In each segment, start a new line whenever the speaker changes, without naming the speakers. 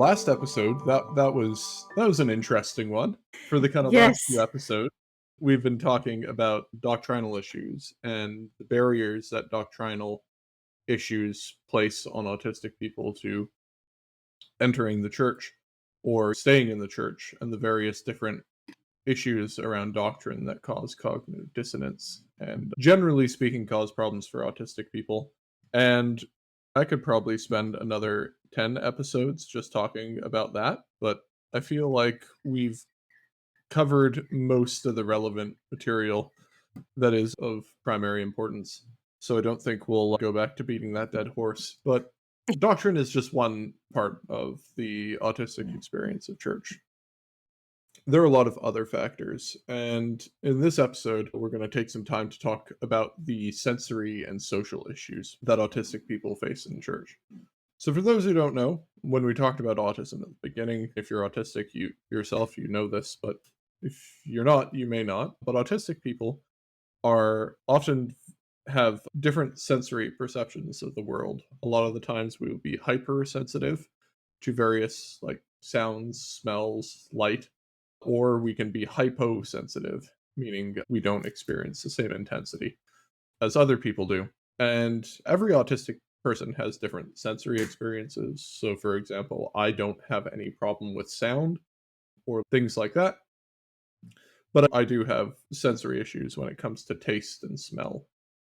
last episode, that was an interesting one. For the kind of last few
Yes.
episodes, we've been talking about doctrinal issues and the barriers that doctrinal issues place on autistic people to entering the church or staying in the church, and the various different issues around doctrine that cause cognitive dissonance and, generally speaking, cause problems for autistic people. And I could probably spend another 10 episodes just talking about that, but I feel like we've covered most of the relevant material that is of primary importance. So I don't think we'll go back to beating that dead horse. But doctrine is just one part of the autistic experience of church. There are a lot of other factors, and in this episode, we're going to take some time to talk about the sensory and social issues that autistic people face in church. So, for those who don't know, when we talked about autism at the beginning, if you're autistic, you yourself, you know this, but if you're not, you may not. But autistic people are often have different sensory perceptions of the world. A lot of the times we will be hypersensitive to various like sounds, smells, light, or we can be hyposensitive, meaning we don't experience the same intensity as other people do. And every autistic person has different sensory experiences. So, for example, I don't have any problem with sound or things like that, but I do have sensory issues when it comes to taste and smell.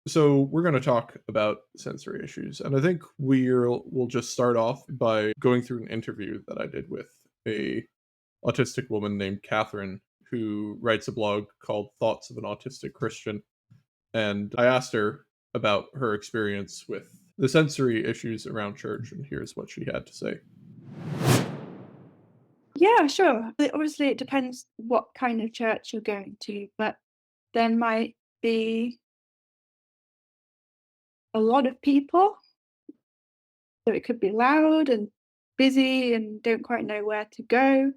So, we're going to talk about sensory issues. And I think we'll just start off by going through an interview that I did with a autistic woman named Catherine, who writes a blog called Thoughts of an Autistic Christian. And I asked her about her experience with the sensory issues around church, and here's what she had to say.
Yeah, sure. Obviously, it depends what kind of church you're going to, but there might be a lot of people. So it could be loud and busy and don't quite know where to go.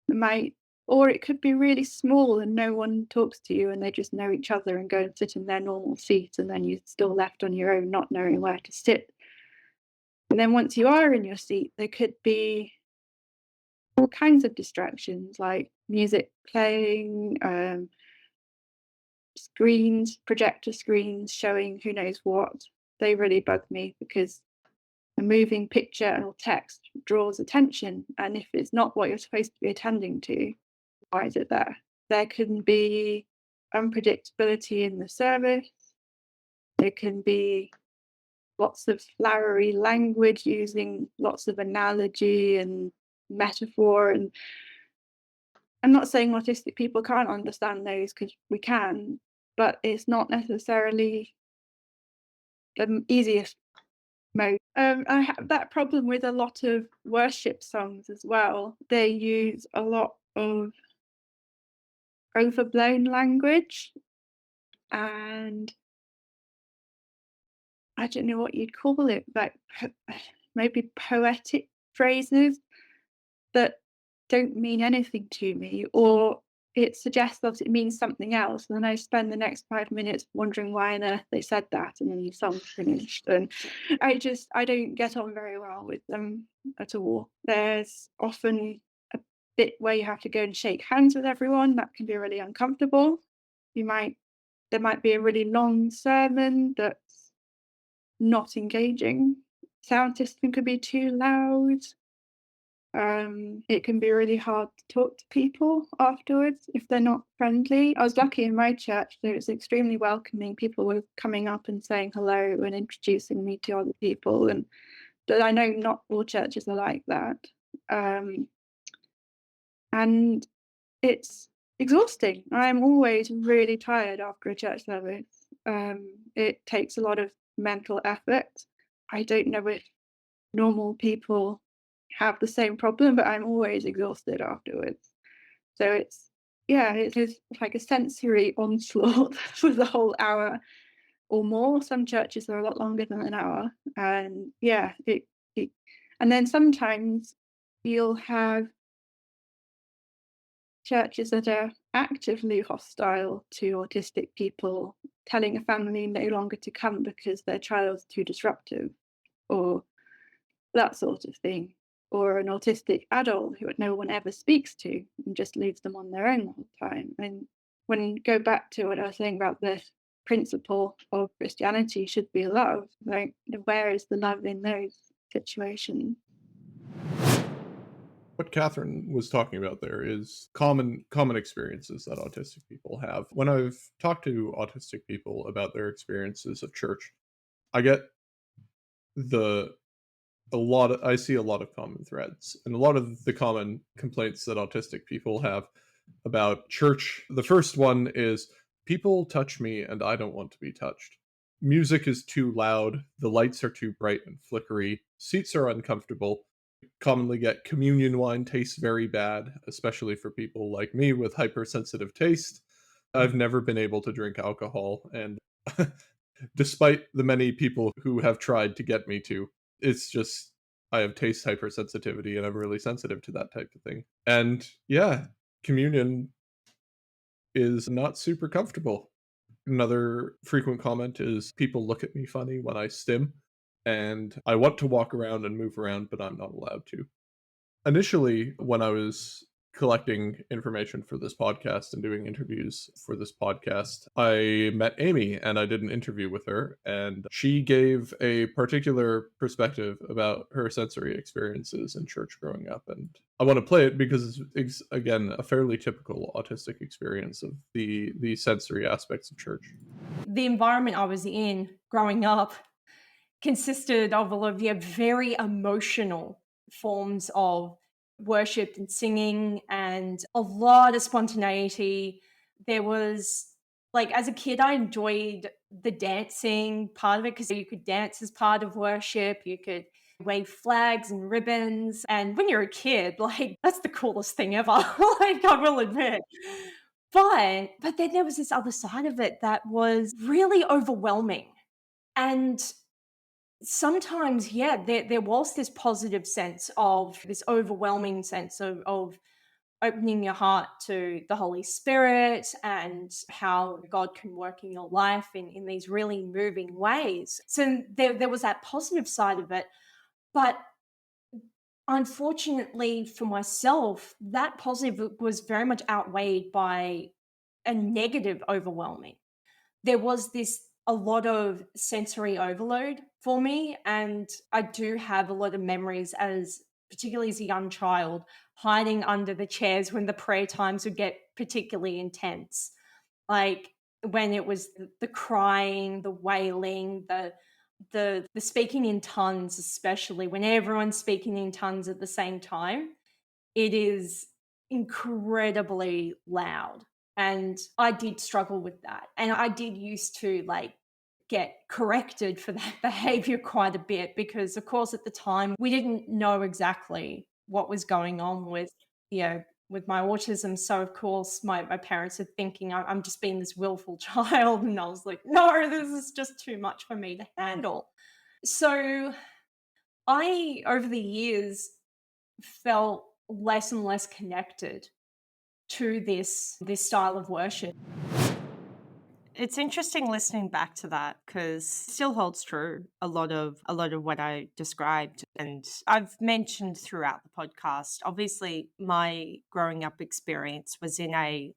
It might, or it could be really small and no one talks to you and they just know each other and go and sit in their normal seat, and then you're still left on your own, not knowing where to sit. And then once you are in your seat, there could be all kinds of distractions like music playing, screens, projector screens showing who knows what. They really bug me because a moving picture or text draws attention. And if it's not what you're supposed to be attending to, why is it there? There can be unpredictability in the service. There can be lots of flowery language using lots of analogy and metaphor. And I'm not saying autistic people can't understand those, because we can, but it's not necessarily the easiest mode. I have that problem with a lot of worship songs as well. They use a lot of overblown language, and I don't know what you'd call it, like maybe poetic phrases that don't mean anything to me, or it suggests that it means something else, and then I spend the next 5 minutes wondering why on earth they said that, and then the song's finished. And I don't get on very well with them at all. There's often a bit where you have to go and shake hands with everyone. That can be really uncomfortable. You might There might be a really long sermon that's not engaging. Sound system could be too loud. It can be really hard to talk to people afterwards if they're not friendly. I was lucky in my church that it was extremely welcoming. People were coming up and saying hello and introducing me to other people, and but I know not all churches are like that. Um, and it's exhausting. I'm always really tired after a church service. It takes a lot of mental effort. I don't know if normal people have the same problem, but I'm always exhausted afterwards. So it is like a sensory onslaught for the whole hour or more. Some churches are a lot longer than an hour, and it and then sometimes you'll have churches that are actively hostile to autistic people, telling a family no longer to come because their child's too disruptive, or that sort of thing. or an autistic adult who no one ever speaks to and just leaves them on their own all the time. And when you go back to what I was saying about the principle of Christianity should be love, like where is the love in those situations?
What Catherine was talking about there is common experiences that autistic people have. When I've talked to autistic people about their experiences of church, I get the I see a lot of common threads, and a lot of the common complaints that autistic people have about church. The first one is, people touch me and I don't want to be touched. Music is too loud, the lights are too bright and flickery, seats are uncomfortable. Commonly get communion wine tastes very bad, especially for people like me with hypersensitive taste. I've never been able to drink alcohol, and despite the many people who have tried to get me to, it's just I have taste hypersensitivity and I'm really sensitive to that type of thing. And yeah, communion is not super comfortable. Another frequent comment is, people look at me funny when I stim, and I want to walk around and move around, but I'm not allowed to. Initially, when I was collecting information for this podcast and doing interviews for this podcast, I met Amy and I did an interview with her, and she gave a particular perspective about her sensory experiences in church growing up. And I want to play it because it's, again, a fairly typical autistic experience of the sensory aspects of church.
The environment I was in growing up consisted of a lot of very emotional forms of worship and singing and a lot of spontaneity. There was like as a kid, I enjoyed the dancing part of it because you could dance as part of worship, you could wave flags and ribbons. And when you're a kid, like that's the coolest thing ever. Like I will admit. But then there was this other side of it that was really overwhelming. And sometimes, yeah, there was this positive sense of this overwhelming sense of opening your heart to the Holy Spirit and how God can work in your life in these really moving ways. So there was that positive side of it. But unfortunately for myself, that positive was very much outweighed by a negative overwhelming. There was this a lot of sensory overload for me, and I do have a lot of memories as particularly as a young child hiding under the chairs when the prayer times would get particularly intense, like when it was the crying, the wailing, the speaking in tongues, especially when everyone's speaking in tongues at the same time. It is incredibly loud, and I did struggle with that, and I did used to, like, get corrected for that behavior quite a bit because, of course, at the time, we didn't know exactly what was going on with, you know, with my autism, so, of course, my parents are thinking I'm just being this willful child, and I was like, "No, this is just too much for me to handle." So, I, over the years, felt less and less connected to this style of worship.
It's interesting listening back to that because still holds true a lot of what I described. And I've mentioned throughout the podcast, obviously my growing up experience was in a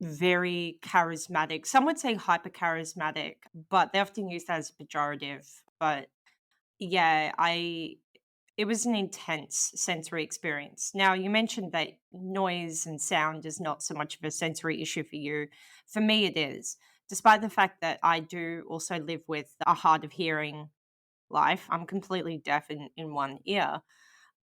very charismatic, some would say hyper charismatic, but they often use that as a pejorative. But yeah, I it was an intense sensory experience. Now, you mentioned that noise and sound is not so much of a sensory issue for you. For me, it is. Despite the fact that I do also live with a hard of hearing life, I'm completely deaf in one ear.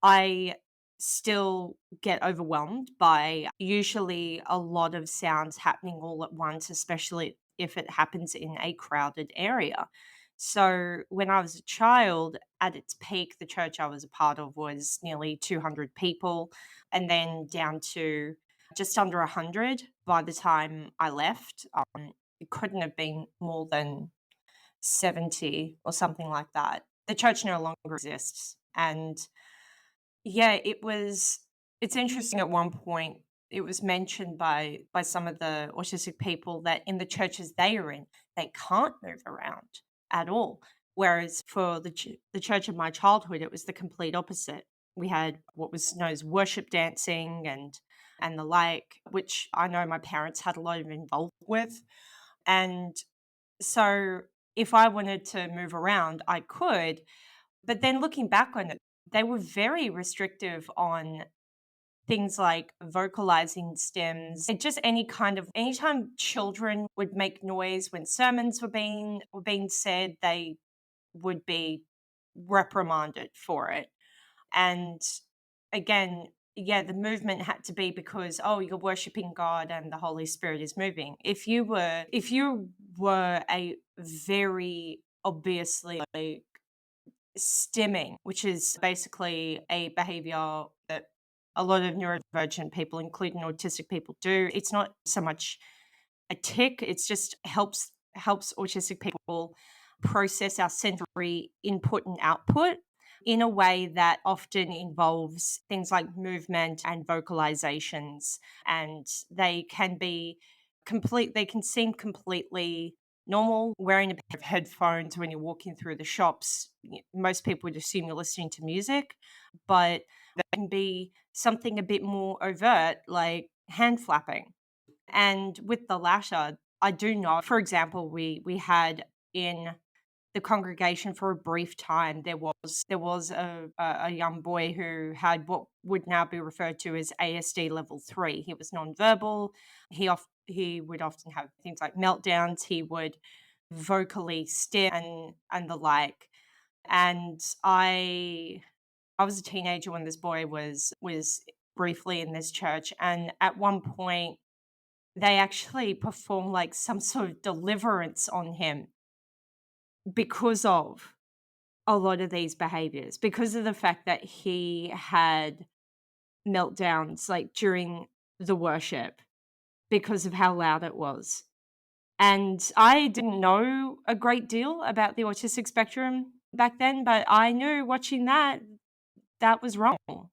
I still get overwhelmed by usually a lot of sounds happening all at once, especially if it happens in a crowded area. So, when I was a child, at its peak, the church I was a part of was nearly 200 people, and then down to just under 100 by the time I left. It couldn't have been more than 70 or something like that. The church no longer exists. And yeah, it's interesting at one point it was mentioned by some of the autistic people that in the churches they are in, they can't move around at all. Whereas for the church of my childhood, it was the complete opposite. We had what was known as worship dancing and the like, which I know my parents had a lot of involvement with. And so if I wanted to move around, I could. But then looking back on it, they were very restrictive on things like vocalizing stems and just any kind of anytime children would make noise when sermons were being said, they would be reprimanded for it. And again, yeah, the movement had to be because, oh, you're worshiping God and the Holy Spirit is moving. If you were a very obviously stimming, which is basically a behavior that a lot of neurodivergent people, including autistic people, do. It's not so much a tick, it's just helps autistic people process our sensory input and output in a way that often involves things like movement and vocalizations, and they can seem completely normal. Wearing a pair of headphones when you're walking through the shops, most people would assume you're listening to music, but there can be something a bit more overt, like hand flapping. And with the latter, I do know, for example, we had in the congregation for a brief time, there was a young boy who had what would now be referred to as ASD level 3. He was nonverbal. He would often have things like meltdowns. He would vocally stare and the like. And I was a teenager when this boy was briefly in this church, and at one point they actually performed like some sort of deliverance on him because of a lot of these behaviors, because of the fact that he had meltdowns like during the worship because of how loud it was. And I didn't know a great deal about the autistic spectrum back then, but I knew watching that was wrong.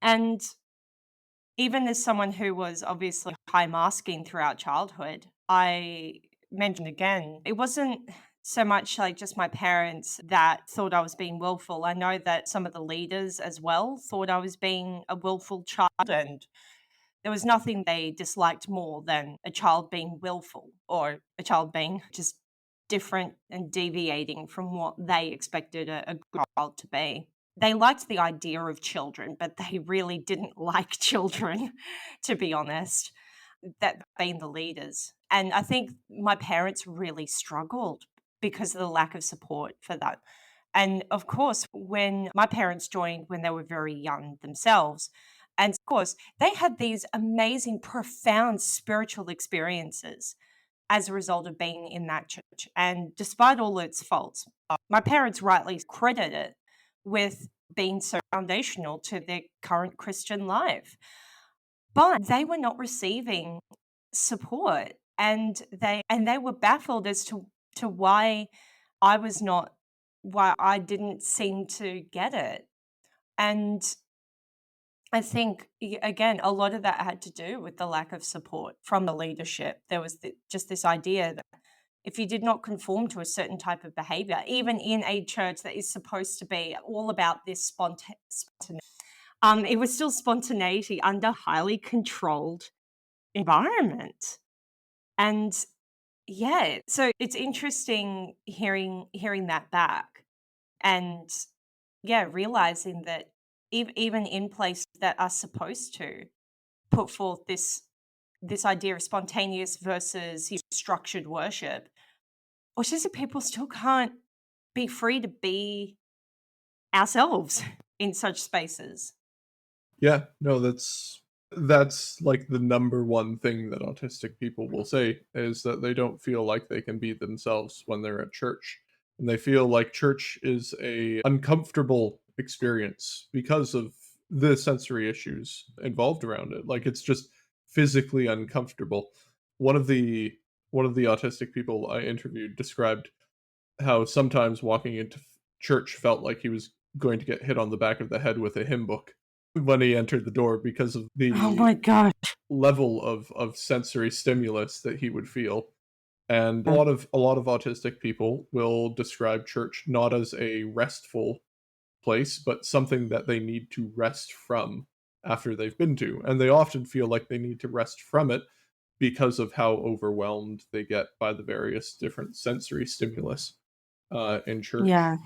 And even as someone who was obviously high masking throughout childhood, I mentioned again, it wasn't so much like just my parents that thought I was being willful. I know that some of the leaders as well thought I was being a willful child, and there was nothing they disliked more than a child being willful or a child being just different and deviating from what they expected a good child to be. They liked the idea of children, but they really didn't like children, to be honest, that being the leaders. And I think my parents really struggled because of the lack of support for that. And of course, when my parents joined when they were very young themselves, and of course, they had these amazing, profound spiritual experiences as a result of being in that church. And despite all its faults, my parents rightly credit it with being so foundational to their current Christian life. But they were not receiving support, and they were baffled as to why I didn't seem to get it. And I think again, a lot of that had to do with the lack of support from the leadership. There was just this idea that if you did not conform to a certain type of behavior, even in a church that is supposed to be all about this spontaneity, it was still spontaneity under highly controlled environment. And yeah, so it's interesting hearing that back, and yeah, realizing that even in places that are supposed to put forth this idea of spontaneous versus structured worship, autistic people still can't be free to be ourselves in such spaces.
Yeah, no, that's like the number one thing that autistic people will say is that they don't feel like they can be themselves when they're at church. And they feel like church is a uncomfortable experience because of the sensory issues involved around it. Like it's just physically uncomfortable. One of the one of the autistic people I interviewed described how sometimes walking into church felt like he was going to get hit on the back of the head with a hymn book when he entered the door because of
Oh
the
my gosh.
level of sensory stimulus that he would feel. And a lot of autistic people will describe church not as a restful place, but something that they need to rest from after they've been to. And they often feel like they need to rest from it because of how overwhelmed they get by the various different sensory stimulus in church.
Yeah.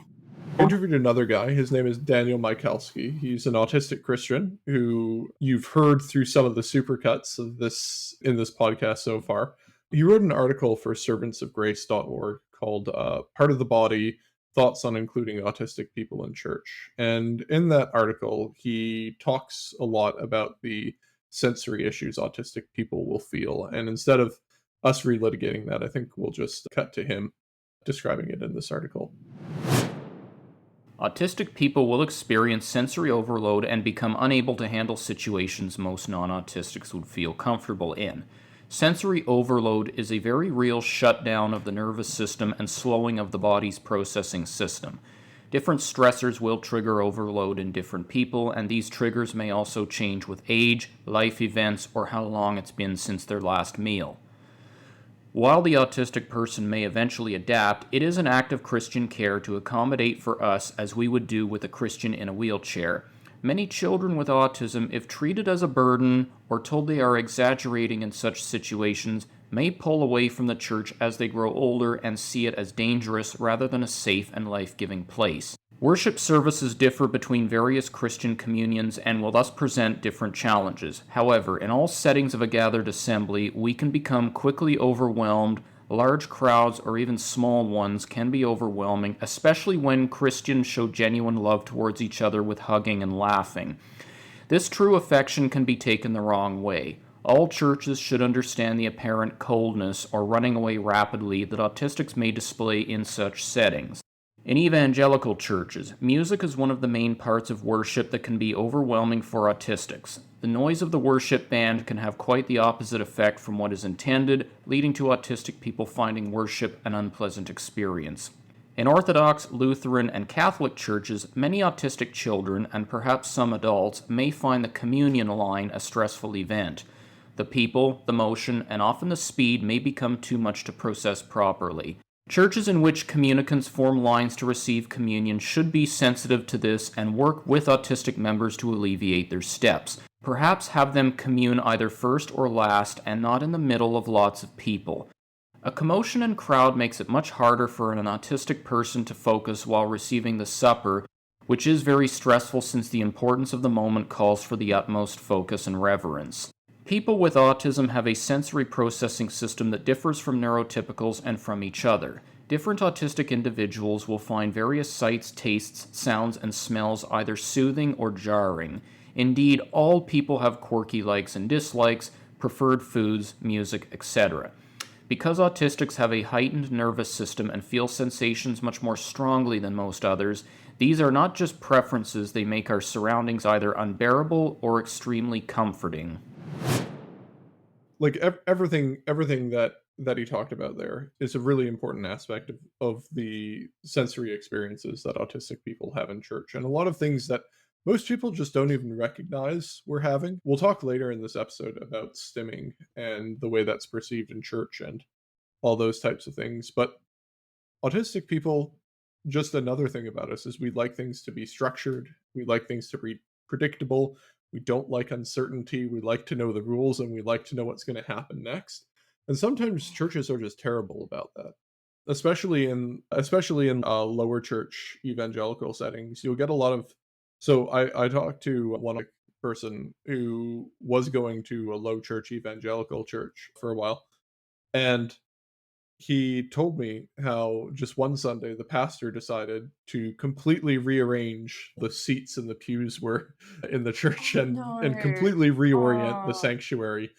I interviewed another guy. His name is Daniel Michalski. He's an autistic Christian who you've heard through some of the supercuts of this in this podcast so far. He wrote an article for servantsofgrace.org called Part of the Body, Thoughts on Including Autistic People in Church. And in that article, he talks a lot about the sensory issues autistic people will feel. And instead of us relitigating that, I think we'll just cut to him describing it in this article.
Autistic people will experience sensory overload and become unable to handle situations most non-autistics would feel comfortable in. Sensory overload is a very real shutdown of the nervous system and slowing of the body's processing system. Different stressors will trigger overload in different people, and these triggers may also change with age, life events, or how long it's been since their last meal. While the autistic person may eventually adapt, it is an act of Christian care to accommodate for us as we would do with a Christian in a wheelchair. Many children with autism, if treated as a burden or told they are exaggerating in such situations, may pull away from the church as they grow older and see it as dangerous rather than a safe and life-giving place. Worship services differ between various Christian communions and will thus present different challenges. However, in all settings of a gathered assembly, we can become quickly overwhelmed. Large crowds or even small ones can be overwhelming, especially when Christians show genuine love towards each other with hugging and laughing. This true affection can be taken the wrong way. All churches should understand the apparent coldness or running away rapidly that autistics may display in such settings. In evangelical churches, music is one of the main parts of worship that can be overwhelming for autistics. The noise of the worship band can have quite the opposite effect from what is intended, leading to autistic people finding worship an unpleasant experience. In Orthodox, Lutheran, and Catholic churches, many autistic children, and perhaps some adults, may find the communion line a stressful event. The people, the motion, and often the speed may become too much to process properly. Churches in which communicants form lines to receive communion should be sensitive to this and work with autistic members to alleviate their steps. Perhaps have them commune either first or last and not in the middle of lots of people. A commotion and crowd makes it much harder for an autistic person to focus while receiving the supper, which is very stressful since the importance of the moment calls for the utmost focus and reverence. People with autism have a sensory processing system that differs from neurotypicals and from each other. Different autistic individuals will find various sights, tastes, sounds, and smells either soothing or jarring. Indeed, all people have quirky likes and dislikes, preferred foods, music, etc. Because autistics have a heightened nervous system and feel sensations much more strongly than most others, these are not just preferences, they make our surroundings either unbearable or extremely comforting.
Like everything that he talked about there is a really important aspect of the sensory experiences that autistic people have in church, and a lot of things that most people just don't even recognize we're having. We'll talk later in this episode about stimming and the way that's perceived in church and all those types of things. But autistic people, just another thing about us is we like things to be structured, we like things to be predictable, we don't like uncertainty, we like to know the rules, and we like to know what's going to happen next. And sometimes churches are just terrible about that. Especially in lower church evangelical settings, you'll get a lot of. So I talked to one person who was going to a low church evangelical church for a while, and he told me how just one Sunday the pastor decided to completely rearrange the seats and the pews were in the church and completely reorient the
Oh.
sanctuary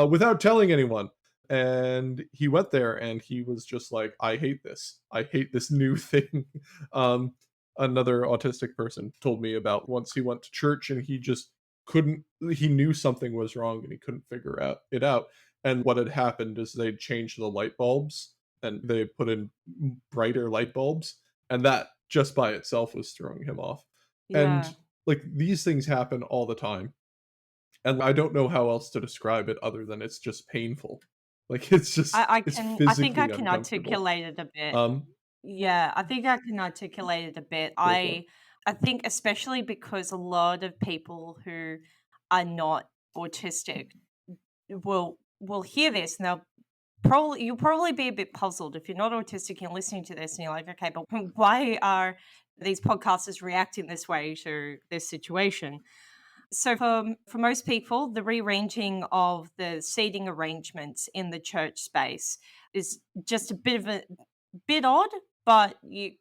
without telling anyone. And he went there and he was just like, I hate this. I hate this new thing. Another autistic person told me about once he went to church and he knew something was wrong and he couldn't figure it out. And what had happened is they'd changed the light bulbs and they put in brighter light bulbs. And that just by itself was throwing him off.
Yeah.
And like these things happen all the time. And I don't know how else to describe it other than it's just painful. Like it's just
I
it's
can I
physically
think I can
uncomfortable.
articulate it a bit.
Um
Yeah, I think I can articulate it a bit.
Go for it.
I think especially because a lot of people who are not autistic will hear this and you'll probably be a bit puzzled if you're not autistic and listening to this and you're like, okay, but why are these podcasters reacting this way to this situation? So for most people, the rearranging of the seating arrangements in the church space is just a bit odd, but you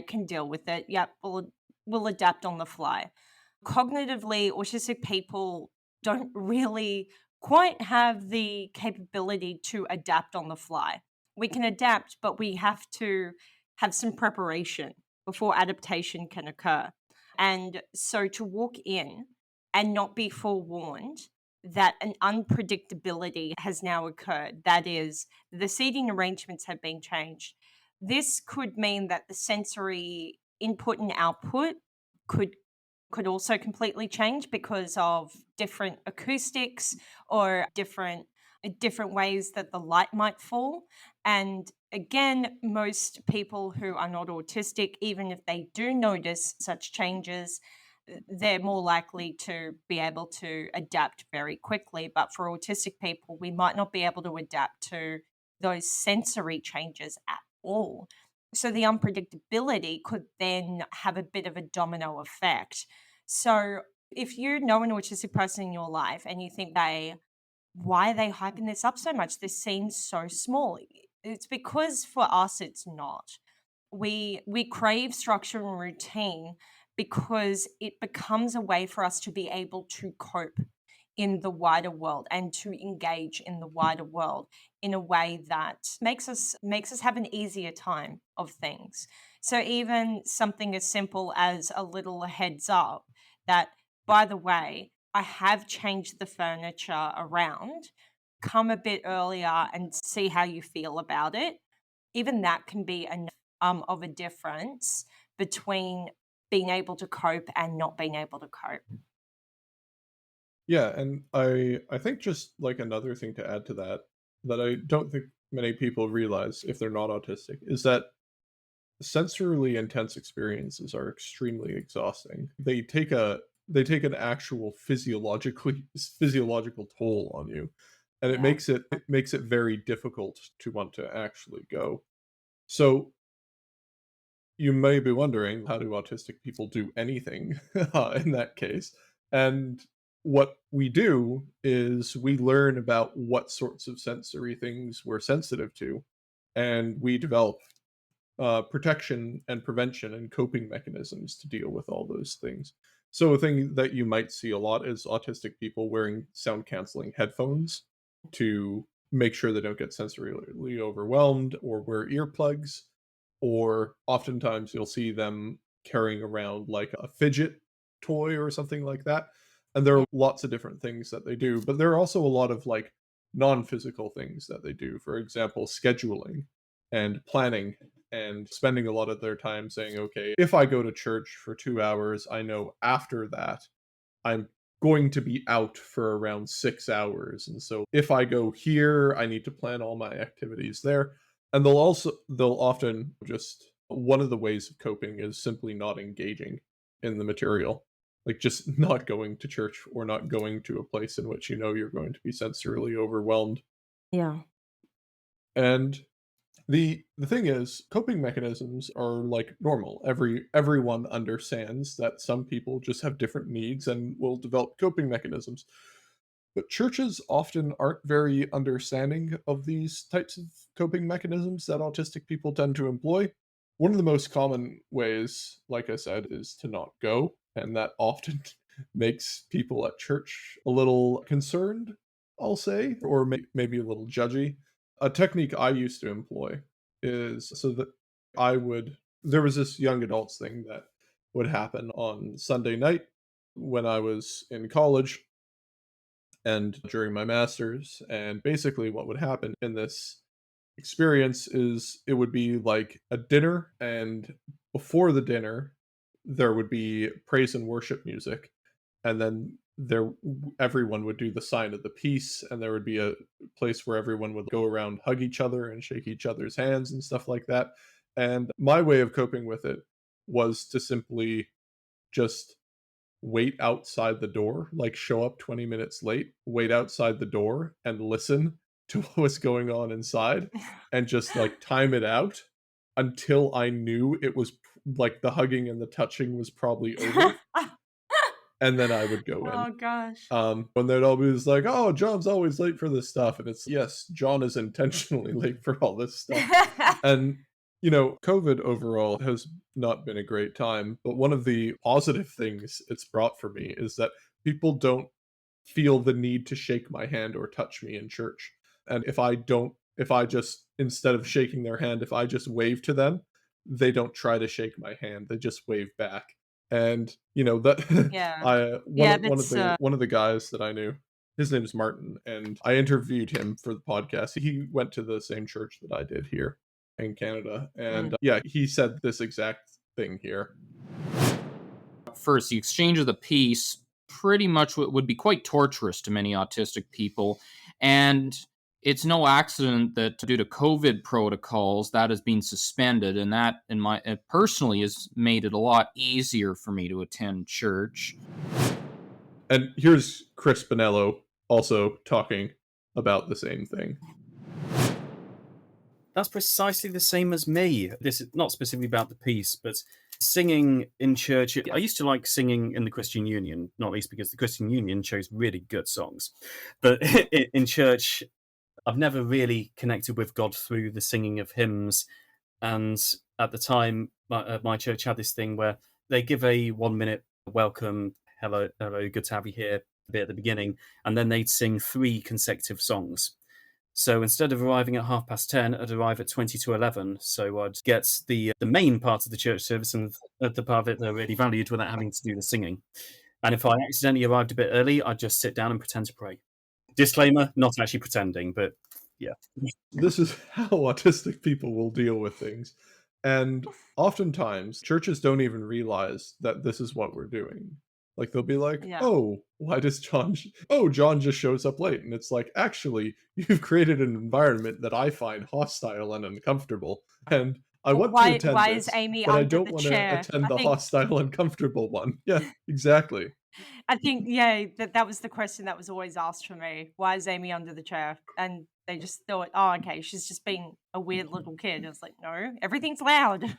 can deal with it. Yep, we'll adapt on the fly. Cognitively, autistic people don't really quite have the capability to adapt on the fly. We can adapt, but we have to have some preparation before adaptation can occur. And so to walk in and not be forewarned that an unpredictability has now occurred, that is, the seating arrangements have been changed. This could mean that the sensory input and output could also completely change because of different acoustics or different ways that the light might fall. And again, most people who are not autistic, even if they do notice such changes, they're more likely to be able to adapt very quickly. But for autistic people, we might not be able to adapt to those sensory changes at all. So the unpredictability could then have a bit of a domino effect. So if you know an autistic person in your life and you think why are they hyping this up so much? This seems so small. It's because for us it's not. We crave structure and routine because it becomes a way for us to be able to cope in the wider world and to engage in the wider world in a way that makes us have an easier time of things. So even something as simple as a little heads up that, by the way, I have changed the furniture around, come a bit earlier and see how you feel about it. Even that can be enough of a difference between being able to cope and not being able to cope.
Yeah, and I think just like another thing to add to that that I don't think many people realize if they're not autistic is that sensorily intense experiences are extremely exhausting. They take an actual physiological toll on you, and
Yeah.
it makes it very difficult to want to actually go. So you may be wondering, how do autistic people do anything in that case? And what we do is we learn about what sorts of sensory things we're sensitive to, and we develop protection and prevention and coping mechanisms to deal with all those things. So a thing that you might see a lot is autistic people wearing sound canceling headphones to make sure they don't get sensorily overwhelmed, or wear earplugs, or oftentimes you'll see them carrying around like a fidget toy or something like that. And there
Yeah.
are lots of different things that they do, but there are also a lot of like non-physical things that they do. For example, scheduling and planning and spending a lot of their time saying, okay, if I go to church for 2 hours, I know after that I'm going to be out for around 6 hours. And so if I go here, I need to plan all my activities there. And they'll often just, one of the ways of coping is simply not engaging in the material. Like just not going to church or not going to a place in which you know you're going to be sensorily overwhelmed.
Yeah.
And the thing is, coping mechanisms are like normal. Everyone understands that some people just have different needs and will develop coping mechanisms. But churches often aren't very understanding of these types of coping mechanisms that autistic people tend to employ. One of the most common ways, like I said, is to not go, and that often makes people at church a little concerned, I'll say, or maybe a little judgy. A technique I used to employ is so that there was this young adults thing that would happen on Sunday night when I was in college and during my master's. And basically, what would happen in this experience is it would be like a dinner, and before the dinner, there would be praise and worship music, and then everyone would do the sign of the peace, and there would be a place where everyone would go around, hug each other, and shake each other's hands and stuff like that. And my way of coping with it was to simply just wait outside the door, like show up 20 minutes late, wait outside the door and listen to what was going on inside and just like time it out until I knew it was like the hugging and the touching was probably over, and then I would go in.
Oh gosh.
When they'd always like, "Oh, John's always late for this stuff," and it's yes, John is intentionally late for all this stuff. And COVID overall has not been a great time, but one of the positive things it's brought for me is that people don't feel the need to shake my hand or touch me in church. And if I just, instead of shaking their hand, if I just wave to them, they don't try to shake my hand. They just wave back. And that
Yeah.
I
Yeah,
one of the guys that I knew, his name is Martin, and I interviewed him for the podcast. He went to the same church that I did here in Canada, and yeah, he said this exact thing here.
First, the exchange of the peace pretty much would be quite torturous to many autistic people, and it's no accident that due to COVID protocols that has been suspended, and that personally has made it a lot easier for me to attend church.
And here's Chris Bonello also talking about the same thing.
That's precisely the same as me. This is not specifically about the piece, but singing in church. I used to like singing in the Christian Union, not least because the Christian Union chose really good songs. But in church, I've never really connected with God through the singing of hymns. And at the time, my church had this thing where they give a 1 minute welcome, hello, good to have you here, bit at the beginning, and then they'd sing 3 consecutive songs. So instead of arriving at 10:30, I'd arrive at 20 to 11. So I'd get the main part of the church service and the part of it that I really valued without having to do the singing. And if I accidentally arrived a bit early, I'd just sit down and pretend to pray. Disclaimer, not actually pretending, but yeah.
This is how autistic people will deal with things. And oftentimes, churches don't even realize that this is what we're doing. Like, they'll be like,
Yeah.
oh, why does John just shows up late. And it's like, actually, you've created an environment that I find hostile and uncomfortable. And I want to attend
Why
this,
is Amy
but I
under
don't
the
want to
chair?
attend
I
the
think
hostile, uncomfortable one. Yeah, exactly.
I think yeah, that was the question that was always asked for me. Why is Amy under the chair? And they just thought, oh, okay, she's just being a weird little kid. I was like, no, everything's loud.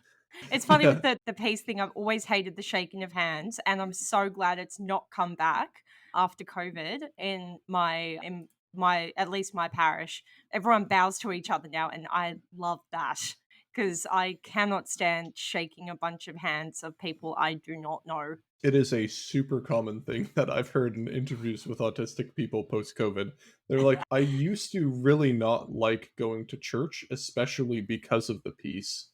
It's funny with the peace thing. I've always hated the shaking of hands, and I'm so glad it's not come back after COVID in my at least my parish. Everyone bows to each other now, and I love that because I cannot stand shaking a bunch of hands of people I do not know.
It is a super common thing that I've heard in interviews with autistic people post-COVID. They're like, I used to really not like going to church, especially because of the peace.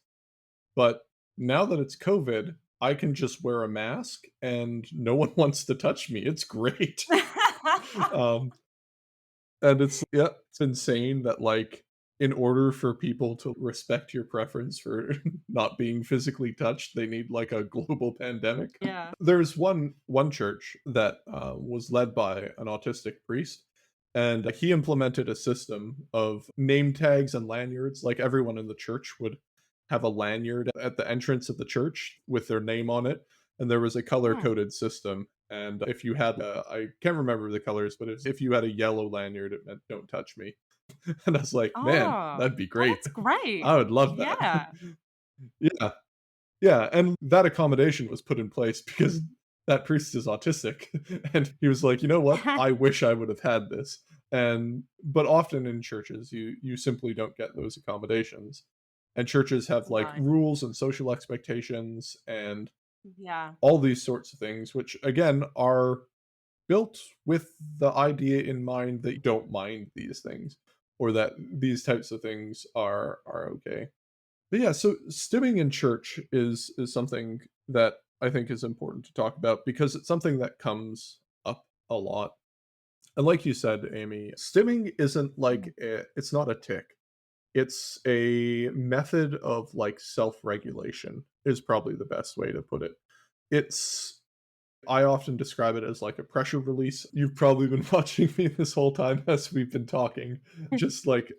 But now that it's COVID, I can just wear a mask and no one wants to touch me. It's great. And it's insane that, like, in order for people to respect your preference for not being physically touched, they need like a global pandemic.
Yeah.
There's one church that was led by an autistic priest, and he implemented a system of name tags and lanyards. Like, everyone in the church would have a lanyard at the entrance of the church with their name on it, and there was a color-coded system. And if you had I can't remember the colors, but if you had a yellow lanyard, it meant don't touch me. And I was like, man,
Oh,
that'd be great.
that's great.
I would love that.
Yeah.
Yeah. Yeah. And that accommodation was put in place because that priest is autistic. And he was like, you know what? I wish I would have had this. But often in churches, you simply don't get those accommodations. And churches have like
Right.
rules and social expectations and
Yeah.
all these sorts of things, which again are built with the idea in mind that you don't mind these things, or that these types of things are okay. But yeah, so stimming in church is something that I think is important to talk about because it's something that comes up a lot. And like you said, Amy, stimming isn't like it's not a tick. It's a method of like self-regulation is probably the best way to put it. I often describe it as like a pressure release. You've probably been watching me this whole time as we've been talking, just like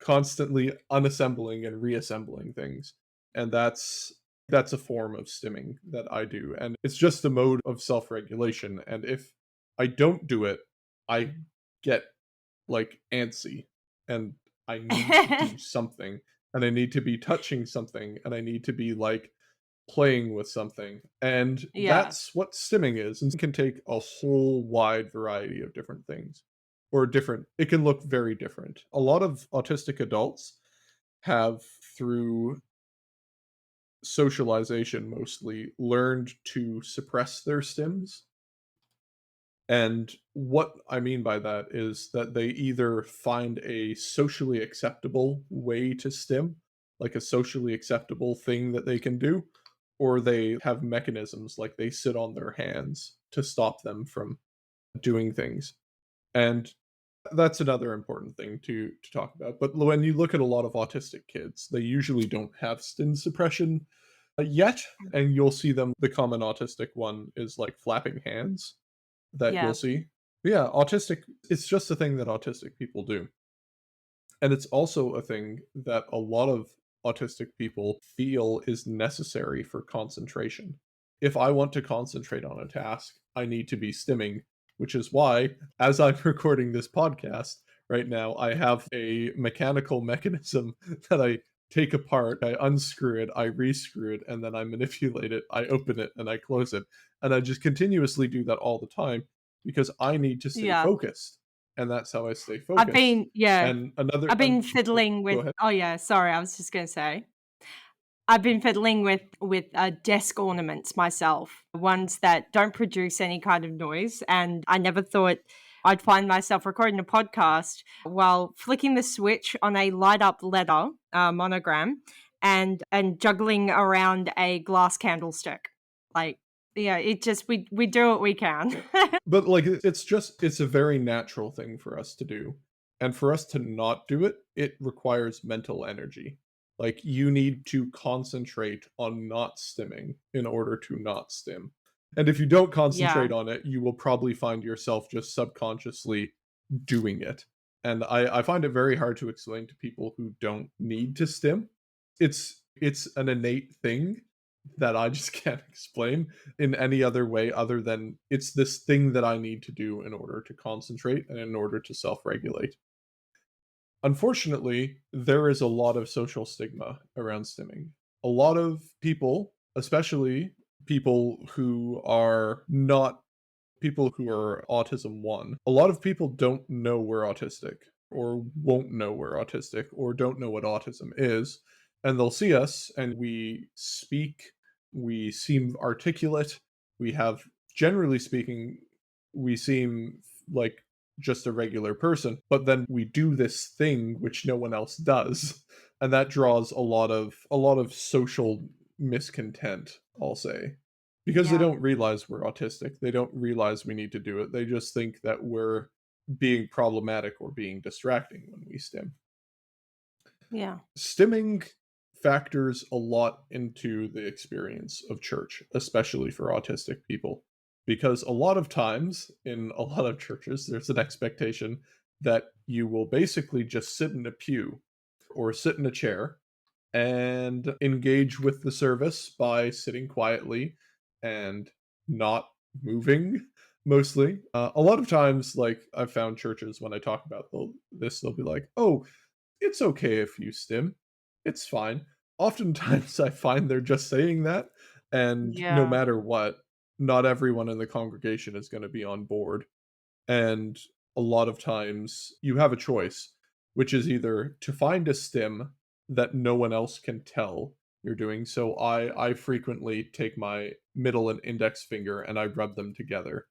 constantly unassembling and reassembling things. And that's That's a form of stimming that I do, and it's just a mode of self-regulation, and if I don't do it, I get, like, antsy, and I need to do something, and I need to be touching something, and I need to be, like, playing with something, and
Yeah.
that's what stimming is, and it can take a whole wide variety of different things, or different it can look very different. A lot of autistic adults have, through socialization mostly, learned to suppress their stims. And what I mean by that is that they either find a socially acceptable way to stim, like a socially acceptable thing that they can do, or they have mechanisms like they sit on their hands to stop them from doing things. And that's another important thing to talk about. But when you look at a lot of autistic kids, they usually don't have stim suppression yet, and you'll see them. The common autistic one is like flapping hands that you'll
Yeah.
see. Yeah, autistic, it's just a thing that autistic people do. And it's also a thing that a lot of autistic people feel is necessary for concentration. If I want to concentrate on a task, I need to be stimming, which is why, as I'm recording this podcast right now, I have a mechanical mechanism that I take apart, I unscrew it, I rescrew it, and then I manipulate it, I open it, and I close it. And I just continuously do that all the time because I need to stay
Yeah.
focused. And that's how I stay
I've
focused.
been yeah.
And another
I've been
oh,
fiddling
go
with
ahead.
oh yeah, sorry, I was just gonna say. I've been fiddling with desk ornaments myself, ones that don't produce any kind of noise, and I never thought I'd find myself recording a podcast while flicking the switch on a light up letter monogram and juggling around a glass candlestick. Like, yeah, it just we do what we can.
But like it's a very natural thing for us to do. And for us to not do it, it requires mental energy. Like you need to concentrate on not stimming in order to not stim. And if you don't
Yeah,
concentrate on it, you will probably find yourself just subconsciously doing it. And I find it very hard to explain to people who don't need to stim. It's an innate thing that I just can't explain in any other way other than it's this thing that I need to do in order to concentrate and in order to self-regulate. Unfortunately, there is a lot of social stigma around stimming. A lot of people, especially people who are not people who are autism 1, a lot of people don't know we're autistic or won't know we're autistic or don't know what autism is. And they'll see us and we speak, we seem articulate, we have, generally speaking, we seem like just a regular person, but then we do this thing which no one else does. And that draws a lot of social miscontent, I'll say. Because they
yeah,
don't realize we're autistic. They don't realize we need to do it. They just think that we're being problematic or being distracting when we stim.
yeah,
Stimming factors a lot into the experience of church, especially for autistic people. Because a lot of times in a lot of churches, there's an expectation that you will basically just sit in a pew or sit in a chair and engage with the service by sitting quietly and not moving mostly. A lot of times, like I've found churches when I talk about this, they'll be like, oh, it's okay if you stim. It's fine. Oftentimes, I find they're just saying that, and no
yeah,
matter what, not everyone in the congregation is going to be on board. And a lot of times, you have a choice, which is either to find a stim that no one else can tell you're doing. So I frequently take my middle and index finger and I rub them together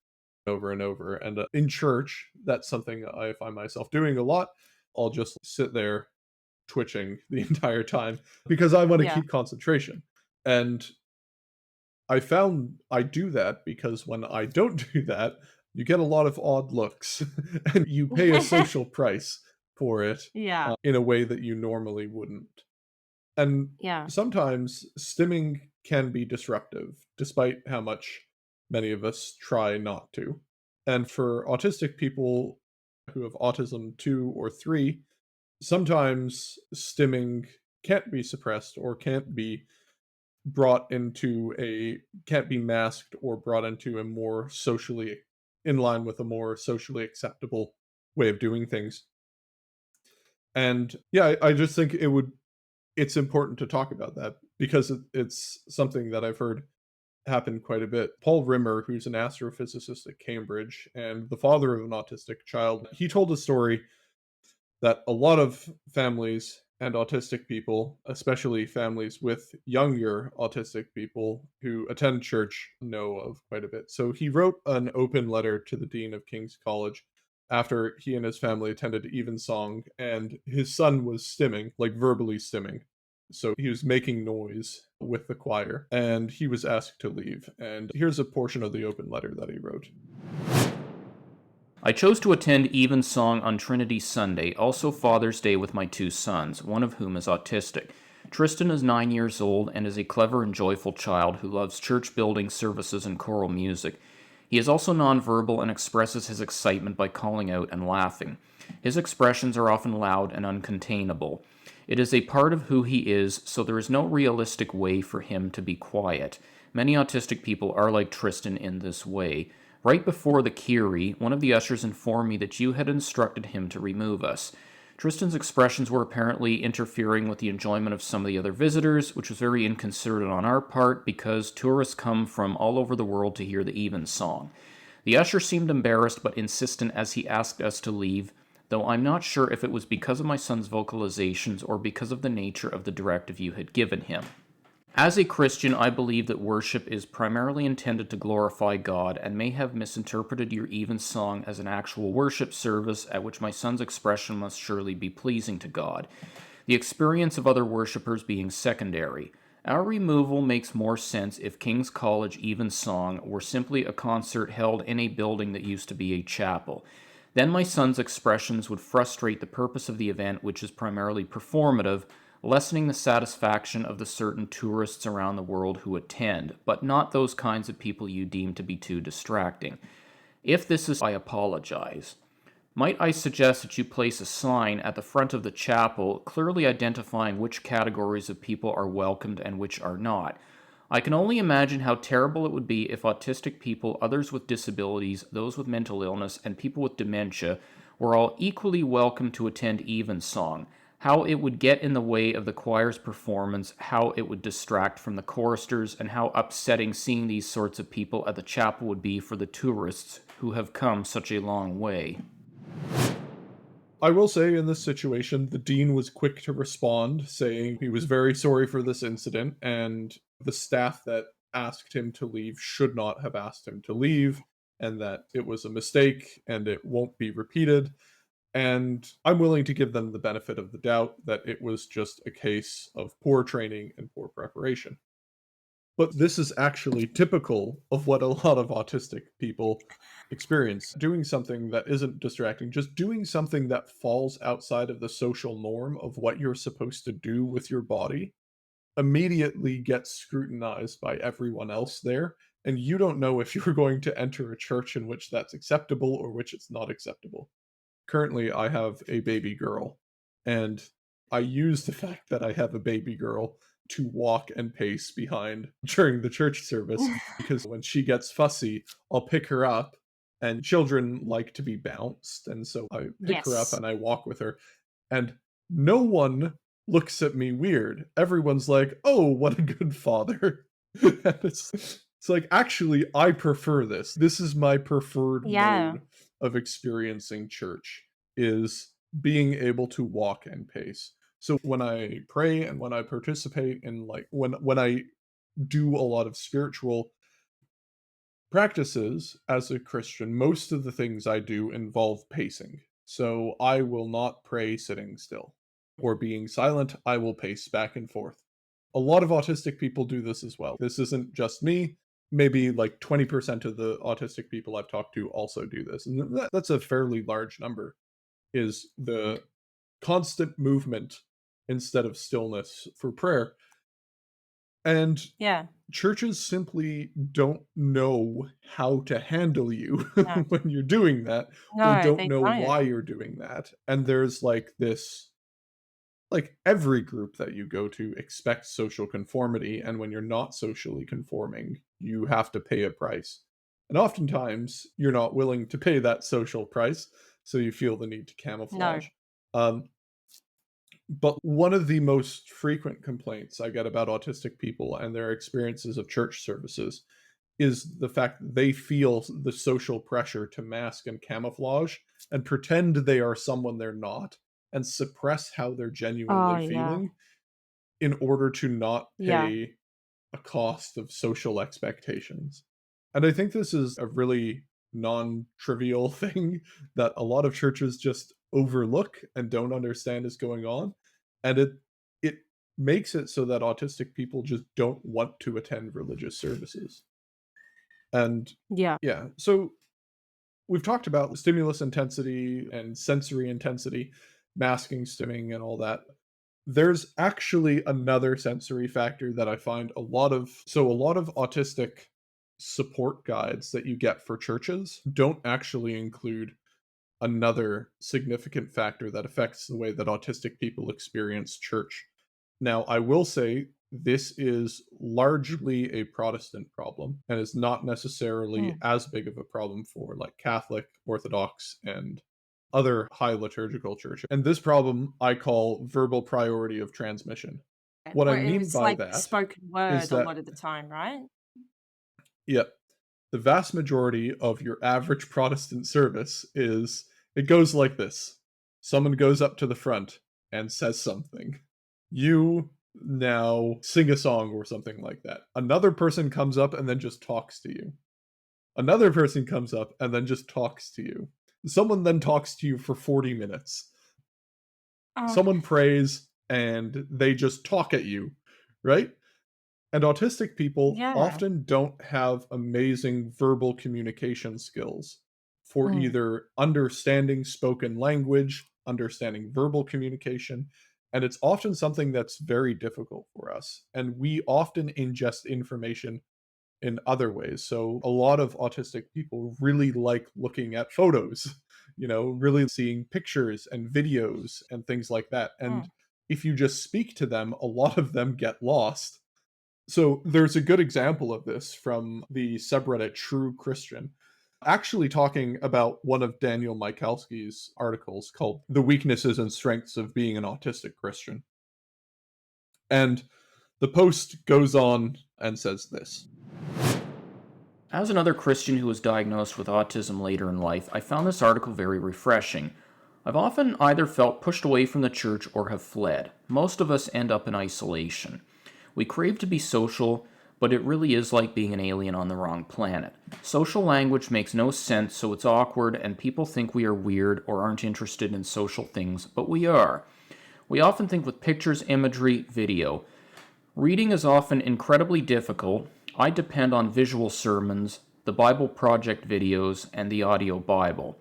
over and over. And in church, that's something I find myself doing a lot. I'll just sit there twitching the entire time because I want to
yeah,
keep concentration. And I found I do that because when I don't do that, you get a lot of odd looks and you pay a social price for it
yeah,
in a way that you normally wouldn't. And
yeah,
sometimes stimming can be disruptive, despite how much many of us try not to. And for autistic people who have autism 2 or 3, sometimes stimming can't be suppressed or can't be brought into a can't be masked or brought into a more socially in line with a more socially acceptable way of doing things. And yeah, I just think it's important to talk about that because it's something that I've heard happen quite a bit. Paul Rimmer, who's an astrophysicist at Cambridge and the father of an autistic child, he told a story that a lot of families and autistic people, especially families with younger autistic people who attend church, know of quite a bit. So he wrote an open letter to the dean of King's College after he and his family attended Evensong, and his son was stimming, like verbally stimming. So he was making noise with the choir, and he was asked to leave. And here's a portion of the open letter that he wrote.
I chose to attend Evensong on Trinity Sunday, also Father's Day, with my 2 sons, one of whom is autistic. Tristan is 9 years old and is a clever and joyful child who loves church building services and choral music. He is also nonverbal and expresses his excitement by calling out and laughing. His expressions are often loud and uncontainable. It is a part of who he is, so there is no realistic way for him to be quiet. Many autistic people are like Tristan in this way. Right before the Kyrie, one of the ushers informed me that you had instructed him to remove us. Tristan's expressions were apparently interfering with the enjoyment of some of the other visitors, which was very inconsiderate on our part because tourists come from all over the world to hear the Evensong. The usher seemed embarrassed but insistent as he asked us to leave, though I'm not sure if it was because of my son's vocalizations or because of the nature of the directive you had given him. As a Christian, I believe that worship is primarily intended to glorify God and may have misinterpreted your Evensong as an actual worship service at which my son's expression must surely be pleasing to God, the experience of other worshippers being secondary. Our removal makes more sense if King's College Evensong were simply a concert held in a building that used to be a chapel. Then my son's expressions would frustrate the purpose of the event, which is primarily performative, lessening the satisfaction of the certain tourists around the world who attend, but not those kinds of people you deem to be too distracting. If this is, I apologize. Might I suggest that you place a sign at the front of the chapel clearly identifying which categories of people are welcomed and which are not? I can only imagine how terrible it would be if autistic people, others with disabilities, those with mental illness, and people with dementia were all equally welcome to attend Evensong. How it would get in the way of the choir's performance, how it would distract from the choristers, and how upsetting seeing these sorts of people at the chapel would be for the tourists who have come such a long way.
I will say in this situation, the dean was quick to respond, saying he was very sorry for this incident, and the staff that asked him to leave should not have asked him to leave, and that it was a mistake and it won't be repeated. And I'm willing to give them the benefit of the doubt that it was just a case of poor training and poor preparation. But this is actually typical of what a lot of autistic people experience. Doing something that isn't distracting, just doing something that falls outside of the social norm of what you're supposed to do with your body immediately gets scrutinized by everyone else there. And you don't know if you're going to enter a church in which that's acceptable or which it's not acceptable. Currently, I have a baby girl, and I use the fact that I have a baby girl to walk and pace behind during the church service because when she gets fussy, I'll pick her up, and children like to be bounced, and so I pick her up
Yes.
and I walk with her, and no one looks at me weird. Everyone's like, "Oh, what a good father." And it's like, actually, I prefer this. This is my preferred
Yeah.
mode of experiencing church, is being able to walk and pace. So when I pray and when I participate in, like, when I do a lot of spiritual practices as a Christian, most of the things I do involve pacing. So I will not pray sitting still or being silent. I will pace back and forth. A lot of autistic people do this as well. This isn't just me. Maybe like 20% of the autistic people I've talked to also do this. And that's a fairly large number, is the constant movement instead of stillness for prayer. And
Yeah.
churches simply don't know how to handle you
No.
when you're doing that, or
No,
don't
they
know
don't.
why you're doing that. And there's like this like every group that you go to expects social conformity, and when you're not socially conforming, you have to pay a price. And oftentimes, you're not willing to pay that social price, so you feel the need to
No.
camouflage. Um, but one of the most frequent complaints I get about autistic people and their experiences of church services is the fact that they feel the social pressure to mask and camouflage and pretend they are someone they're not and suppress how they're
Oh,
genuinely
yeah.
feeling in order to not
Yeah.
pay a cost of social expectations. And I think this is a really non-trivial thing that a lot of churches just overlook and don't understand is going on. And it makes it so that autistic people just don't want to attend religious services. And
Yeah.
yeah, so we've talked about stimulus intensity and sensory intensity, masking, stimming, and all that. There's actually another sensory factor that I find a lot of autistic support guides that you get for churches don't actually include another significant factor that affects the way that autistic people experience church. Now, I will say this is largely a Protestant problem and is not necessarily
Mm.
as big of a problem for like Catholic, Orthodox, and other high liturgical churches. And this problem I call verbal priority of transmission. What I
Where
mean
it's
by
like
that
spoken
is
word a
that,
lot of the time, right?
yeah, the vast majority of your average Protestant service is it goes like this. Someone goes up to the front and says something. You now sing a song or something like that. Another person comes up and then just talks to you. Another person comes up and then just talks to you. Someone then talks to you for 40 minutes.
Oh,
Someone prays and they just talk at you, right? And autistic people
yeah.
often don't have amazing verbal communication skills for
Mm.
either understanding spoken language, understanding verbal communication, and it's often something that's very difficult for us. And we often ingest information in other ways. So a lot of autistic people really like looking at photos, really seeing pictures and videos and things like that.
Mm.
And if you just speak to them, a lot of them get lost. So there's a good example of this from the subreddit True Christian, actually talking about one of Daniel Michalski's articles called The Weaknesses and Strengths of Being an Autistic Christian. And the post goes on and says this.
As another Christian who was diagnosed with autism later in life, I found this article very refreshing. I've often either felt pushed away from the church or have fled. Most of us end up in isolation. We crave to be social, but it really is like being an alien on the wrong planet. Social language makes no sense, so it's awkward, and people think we are weird or aren't interested in social things, but we are. We often think with pictures, imagery, video. Reading is often incredibly difficult. I depend on visual sermons, the Bible Project videos, and the audio Bible.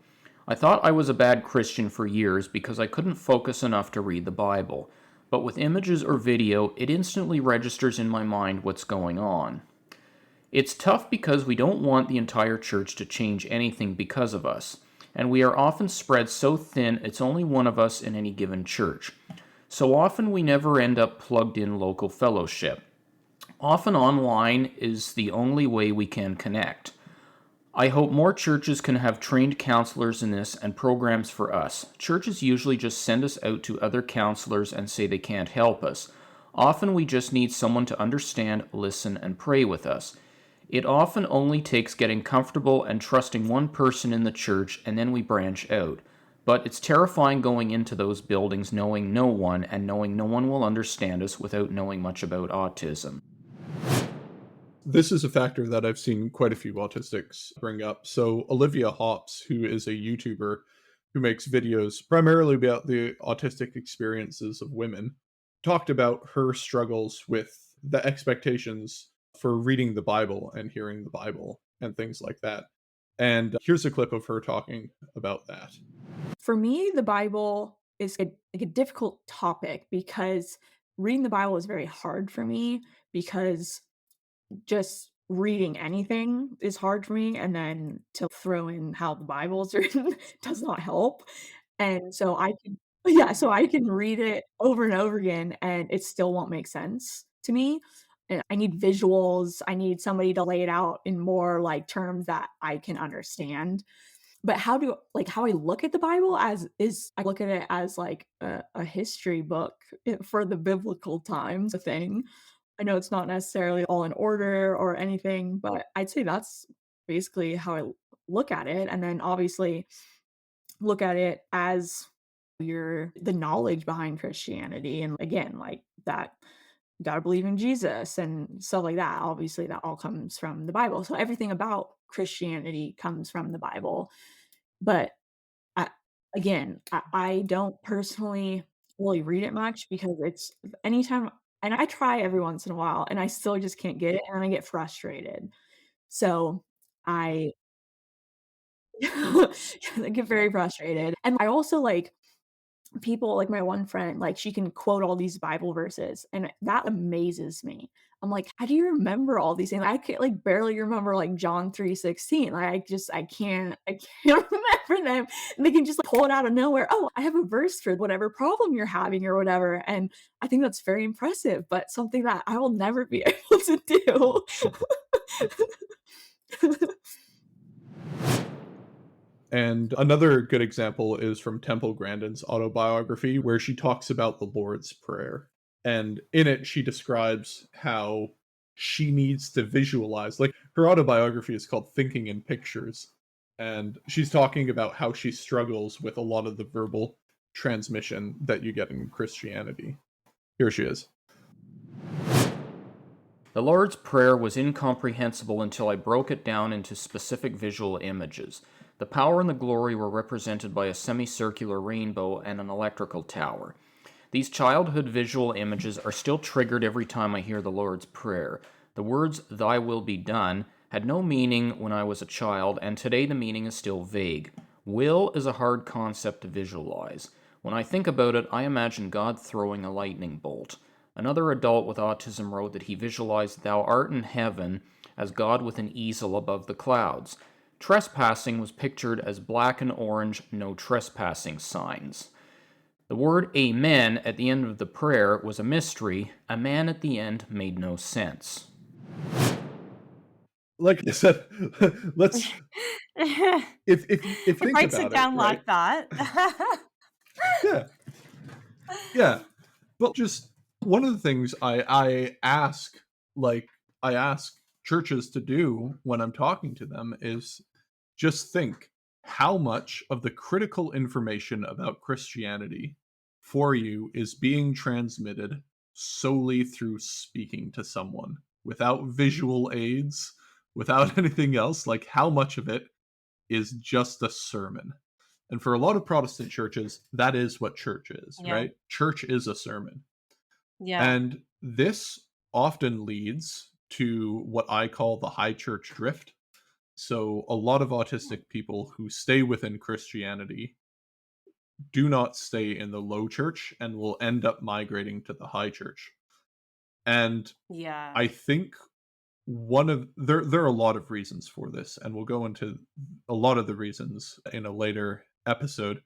I thought I was a bad Christian for years because I couldn't focus enough to read the Bible. But with images or video, it instantly registers in my mind what's going on. It's tough because we don't want the entire church to change anything because of us, and we are often spread so thin it's only one of us in any given church. So often we never end up plugged in local fellowship. Often online is the only way we can connect. I hope more churches can have trained counselors in this and programs for us. Churches usually just send us out to other counselors and say they can't help us. Often we just need someone to understand, listen, and pray with us. It often only takes getting comfortable and trusting one person in the church, and then we branch out. But it's terrifying going into those buildings knowing no one and knowing no one will understand us without knowing much about autism.
This is a factor that I've seen quite a few autistics bring up. So Olivia Hops, who is a YouTuber who makes videos primarily about the autistic experiences of women, talked about her struggles with the expectations for reading the Bible and hearing the Bible and things like that. And here's a clip of her talking about that.
For me, the Bible is like a difficult topic because reading the Bible is very hard for me because just reading anything is hard for me, and then to throw in how the Bible is written does not help. And so I can Yeah, so I can read it over and over again, and it still won't make sense to me, and I need visuals, I need somebody to lay it out in more, like, terms that I can understand. But how I look at the Bible as is I look at it as, like, a history book, for the biblical times, a thing. I know it's not necessarily all in order or anything, but I'd say that's basically how I look at it, and then obviously look at it as the knowledge behind Christianity, and again, like, that you gotta believe in Jesus and stuff like that. Obviously, that all comes from the Bible, so everything about Christianity comes from the Bible, but I I don't personally really read it much because it's anytime and I try every once in a while, and I still just can't get it, and I get frustrated. So, I I get very frustrated, and I also, like, people like my one friend, like, she can quote all these Bible verses, and that amazes me. I'm like, "How do you remember all these things?" I can like, barely remember, like, John 3:16. Like, I can't remember them, and they can just, like, pull it out of nowhere. "Oh, I have a verse for whatever problem you're having," or whatever, and I think that's very impressive, but something that I will never be able to do.
And another good example is from Temple Grandin's autobiography, where she talks about the Lord's Prayer. And in it, she describes how she needs to visualize. Like, her autobiography is called Thinking in Pictures. And she's talking about how she struggles with a lot of the verbal transmission that you get in Christianity. Here she is.
The Lord's Prayer was incomprehensible until I broke it down into specific visual images. The power and the glory were represented by a semicircular rainbow and an electrical tower. These childhood visual images are still triggered every time I hear the Lord's Prayer. The words, "Thy will be done," had no meaning when I was a child, and today the meaning is still vague. Will is a hard concept to visualize. When I think about it, I imagine God throwing a lightning bolt. Another adult with autism wrote that he visualized "Thou art in heaven" as God with an easel above the clouds. Trespassing was pictured as black and orange "no trespassing" signs. The word "Amen" at the end of the prayer was a mystery. A man at the end made no sense.
Like I said, let's if you
It
think
breaks it
about it,
down
right?
like that.
Yeah, yeah. But just one of the things like I ask churches to do when I'm talking to them is just think how much of the critical information about Christianity for you is being transmitted solely through speaking to someone without visual aids, without anything else. Like, how much of it is just a sermon? And for a lot of Protestant churches, that is what church is,
Yeah.
right? Church is a sermon.
Yeah.
And this often leads to what I call the high church drift. So a lot of autistic people who stay within Christianity do not stay in the low church and will end up migrating to the high church. And
Yeah.
I think there are a lot of reasons for this, and we'll go into a lot of the reasons in a later episode.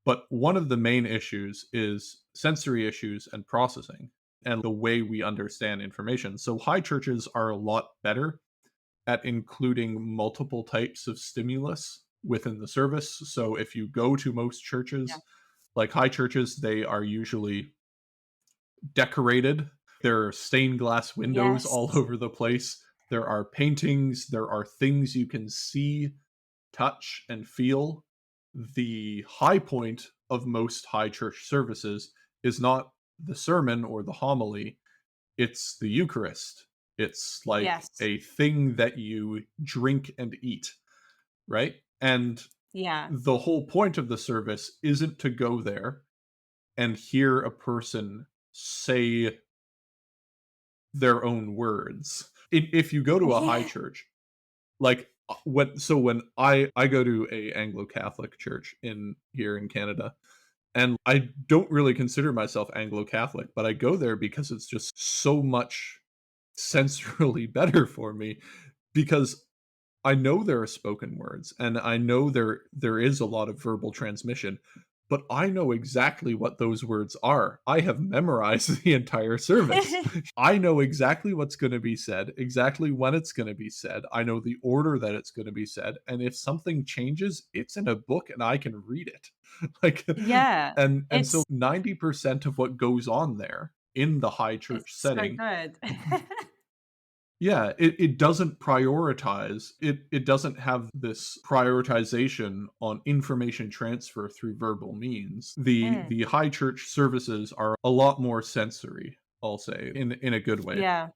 But one of the main issues is sensory issues and processing and the way we understand information. So high churches are a lot better at including multiple types of stimulus within the service. So if you go to most
Yeah.
churches, like high churches, they are usually decorated. There are stained glass windows
Yes.
all over the place. There are paintings, there are things you can see, touch, and feel. The high point of most high church services is not the sermon or the homily, it's the Eucharist. It's like
Yes.
a thing that you drink and eat, right? And
Yeah.
the whole point of the service isn't to go there and hear a person say their own words. If you go to a high
Yeah.
church, like when I go to a Anglo-Catholic church in here in Canada, and I don't really consider myself Anglo-Catholic, but I go there because it's just so much sensorily better for me, because I know there are spoken words and I know there is a lot of verbal transmission, but I know exactly what those words are. I have memorized the entire service. I know exactly what's going to be said, exactly when it's going to be said. I know the order that it's going to be said. And if something changes, it's in a book and I can read it. Like,
Yeah,
and so
it's
90% of what goes on there in the high church
it's so
setting,
good.
yeah, it doesn't prioritize. It doesn't have this prioritization on information transfer through verbal means. The
Mm,
the high church services are a lot more sensory, I'll say, in a good way.
yeah.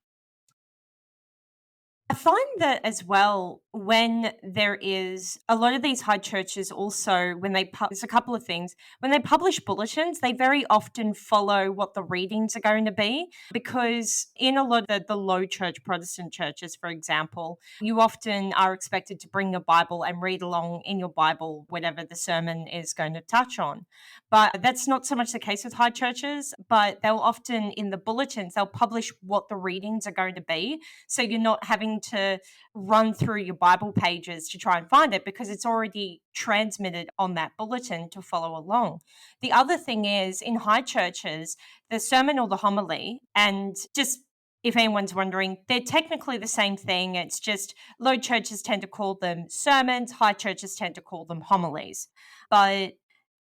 I find that as well when there is a lot of these high churches also when there's a couple of things when they publish bulletins they very often follow what the readings are going to be because in a lot of the low church Protestant churches for example you often are expected to bring your Bible and read along in your Bible whatever the sermon is going to touch on, but that's not so much the case with high churches, but they'll often in the bulletins they'll publish what the readings are going to be, so you're not having to run through your Bible pages to try and find it because it's already transmitted on that bulletin to follow along. The other thing is in high churches, the sermon or the homily, and just if anyone's wondering, they're technically the same thing. It's just low churches tend to call them sermons, high churches tend to call them homilies. But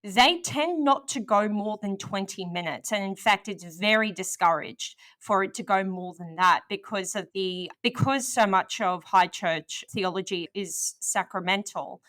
they tend not to go more than 20 minutes. And in fact, it's very discouraged for it to go more than that because so much of high church theology is sacramental.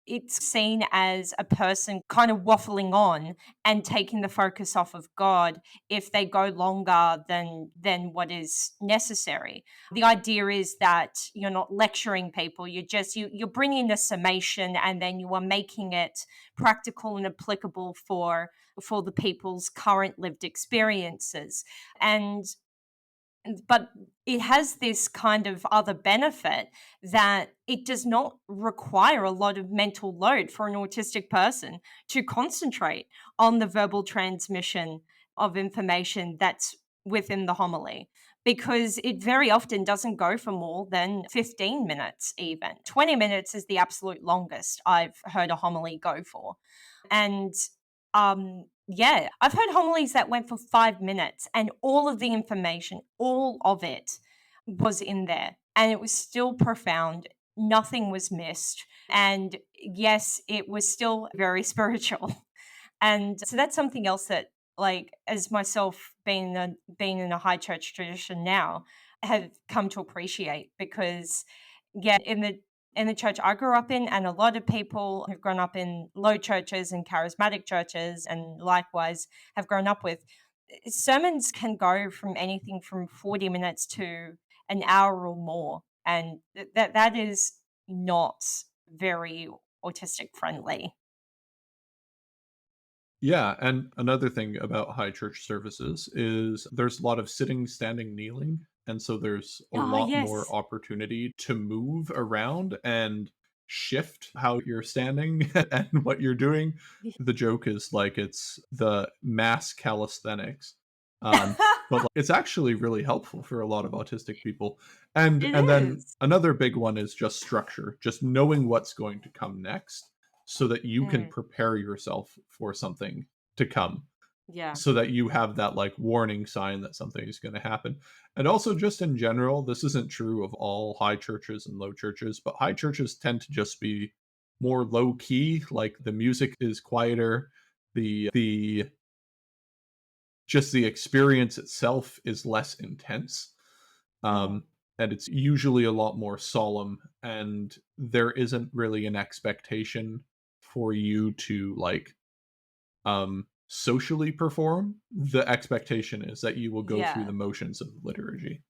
It's seen as a person kind of waffling on and taking the focus off of God if they go longer than what is necessary. The idea is that you're not lecturing people, you're bringing a summation and then you are making it practical and applicable for the people's current lived experiences. And but it has this kind of other benefit that it does not require a lot of mental load for an autistic person to concentrate on the verbal transmission of information that's within the homily, because it very often doesn't go for more than 15 minutes. Even 20 minutes is the absolute longest I've heard a homily go for. And yeah, I've heard homilies that went for 5 minutes and all of the information, all of it was in there and it was still profound. Nothing was missed. And yes, it was still very spiritual. And so that's something else that, like, as myself being in a high church tradition now, have come to appreciate because, yeah, in the church I grew up in, and a lot of people who've grown up in low churches and charismatic churches, and likewise have grown up with sermons can go from anything from 40 minutes to an hour or more, and that is not very autistic friendly.
Yeah, and another thing about high church services is there's a lot of sitting, standing, kneeling, and so there's a
Oh
lot more
yes.
opportunity to move around and shift how you're standing and what you're doing. The joke is like it's the mass calisthenics. But like, it's actually really helpful for a lot of autistic people. And
It
then
is.
another big one is just structure, just knowing what's going to come next so that you can
Mm,
prepare yourself for something to come,
yeah.
so that you have that like warning sign that something is going to happen. And also just in general, this isn't true of all high churches and low churches, but high churches tend to just be more low key, like the music is quieter, the just the experience itself is less intense.
Mm,
um and it's usually a lot more solemn, and there isn't really an expectation for you to like socially perform. The expectation is that you will go through
yeah.
the motions of liturgy.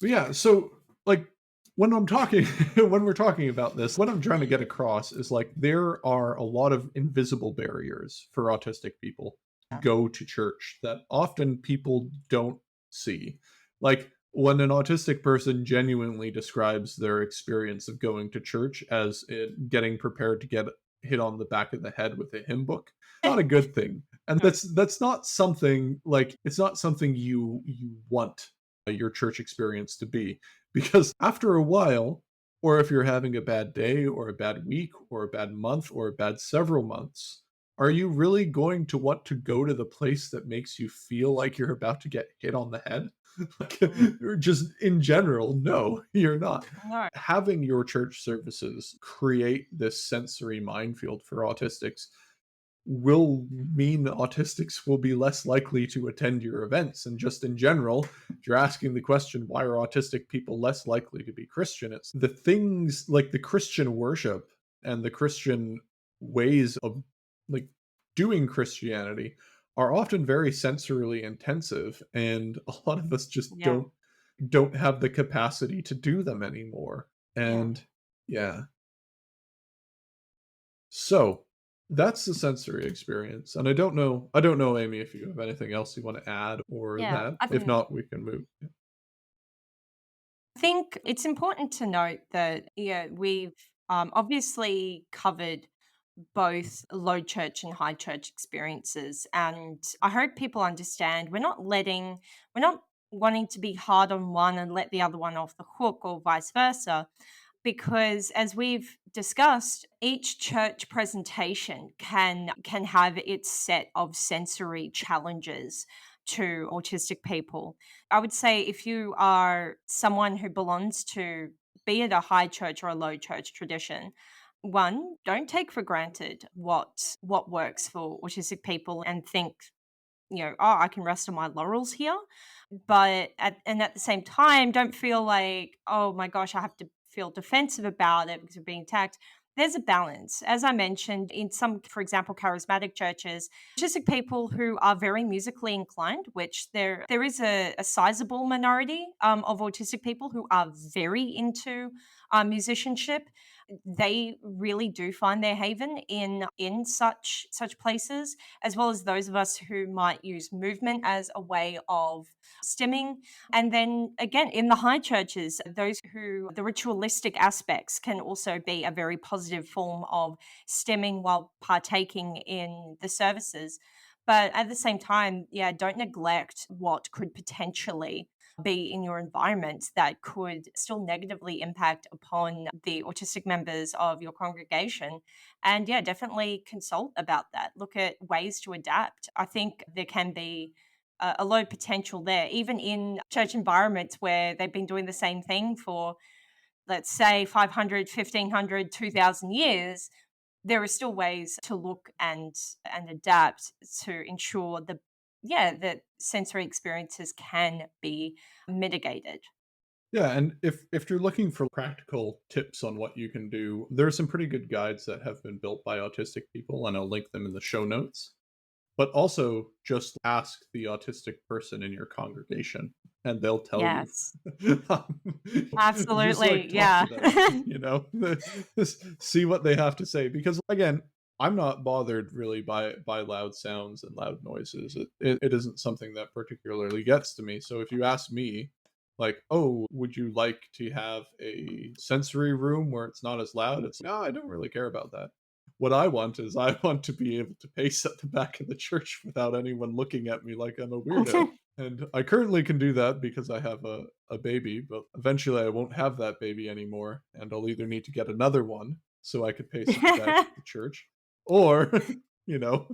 But yeah, so like when I'm talking when we're talking about this, what I'm trying to get across is like there are a lot of invisible barriers for autistic people to go to church that often people don't see. Like when an autistic person genuinely describes their experience of going to church as getting prepared to get hit on the back of the head with a hymn book, not a good thing. And that's not something like it's not something you want your church experience to be, because after a while, or if you're having a bad day or a bad week or a bad month or a bad several months, are you really going to want to go to the place that makes you feel like you're about to get hit on the head? Like,
Mm.
or just in general, no, you're not.
No.
Having your church services create this sensory minefield for autistics will mean that autistics will be less likely to attend your events. And just in general, if you're asking the question, why are autistic people less likely to be Christian? It's the things like the Christian worship and the Christian ways of like doing Christianity are often very sensorily intensive. And a lot of us just
Yeah.
don't have the capacity to do them anymore.
Yeah.
And yeah. So that's the sensory experience. And I don't know, Amy, if you have anything else you want to add or
Yeah.
that.
I
If not, we can move.
think it's important to note that, yeah, we've obviously covered both low church and high church experiences. And I hope people understand we're not wanting to be hard on one and let the other one off the hook or vice versa. Because as we've discussed, each church presentation can have its set of sensory challenges to autistic people. I would say if you are someone who belongs to, be it a high church or a low church tradition, one, don't take for granted what works for autistic people and think, oh, I can rest on my laurels here. But at the same time, don't feel like, oh my gosh, I have to feel defensive about it because of being attacked. There's a balance. As I mentioned, in some, for example, charismatic churches, autistic people who are very musically inclined, which there is a sizable minority of autistic people who are very into musicianship. They really do find their haven in such places, as well as those of us who might use movement as a way of stimming. And then again, in the high churches, those who the ritualistic aspects can also be a very positive form of stimming while partaking in the services. But at the same time, yeah, don't neglect what could potentially be in your environment that could still negatively impact upon the autistic members of your congregation. And yeah, definitely consult about that. Look at ways to adapt. I think there can be a lot of potential there, even in church environments where they've been doing the same thing for, let's say, 500, 1500, 2000 years. There are still ways to look and adapt to ensure that sensory experiences can be mitigated.
Yeah, and if you're looking for practical tips on what you can do, there are some pretty good guides that have been built by autistic people, and I'll link them in the show notes. But also just ask the autistic person in your congregation and they'll tell you.
Yes,
Just like
absolutely.
talk
Yeah.
to them, just see what they have to say. Because again, I'm not bothered really by loud sounds and loud noises. It isn't something that particularly gets to me. So if you ask me, like, oh, would you like to have a sensory room where it's not as loud? It's no, I don't really care about that. What I want is I want to be able to pace at the back of the church without anyone looking at me like I'm a weirdo. And I currently can do that because I have a baby, but eventually I won't have that baby anymore. And I'll either need to get another one so I could pace at the back of the church, or, you know,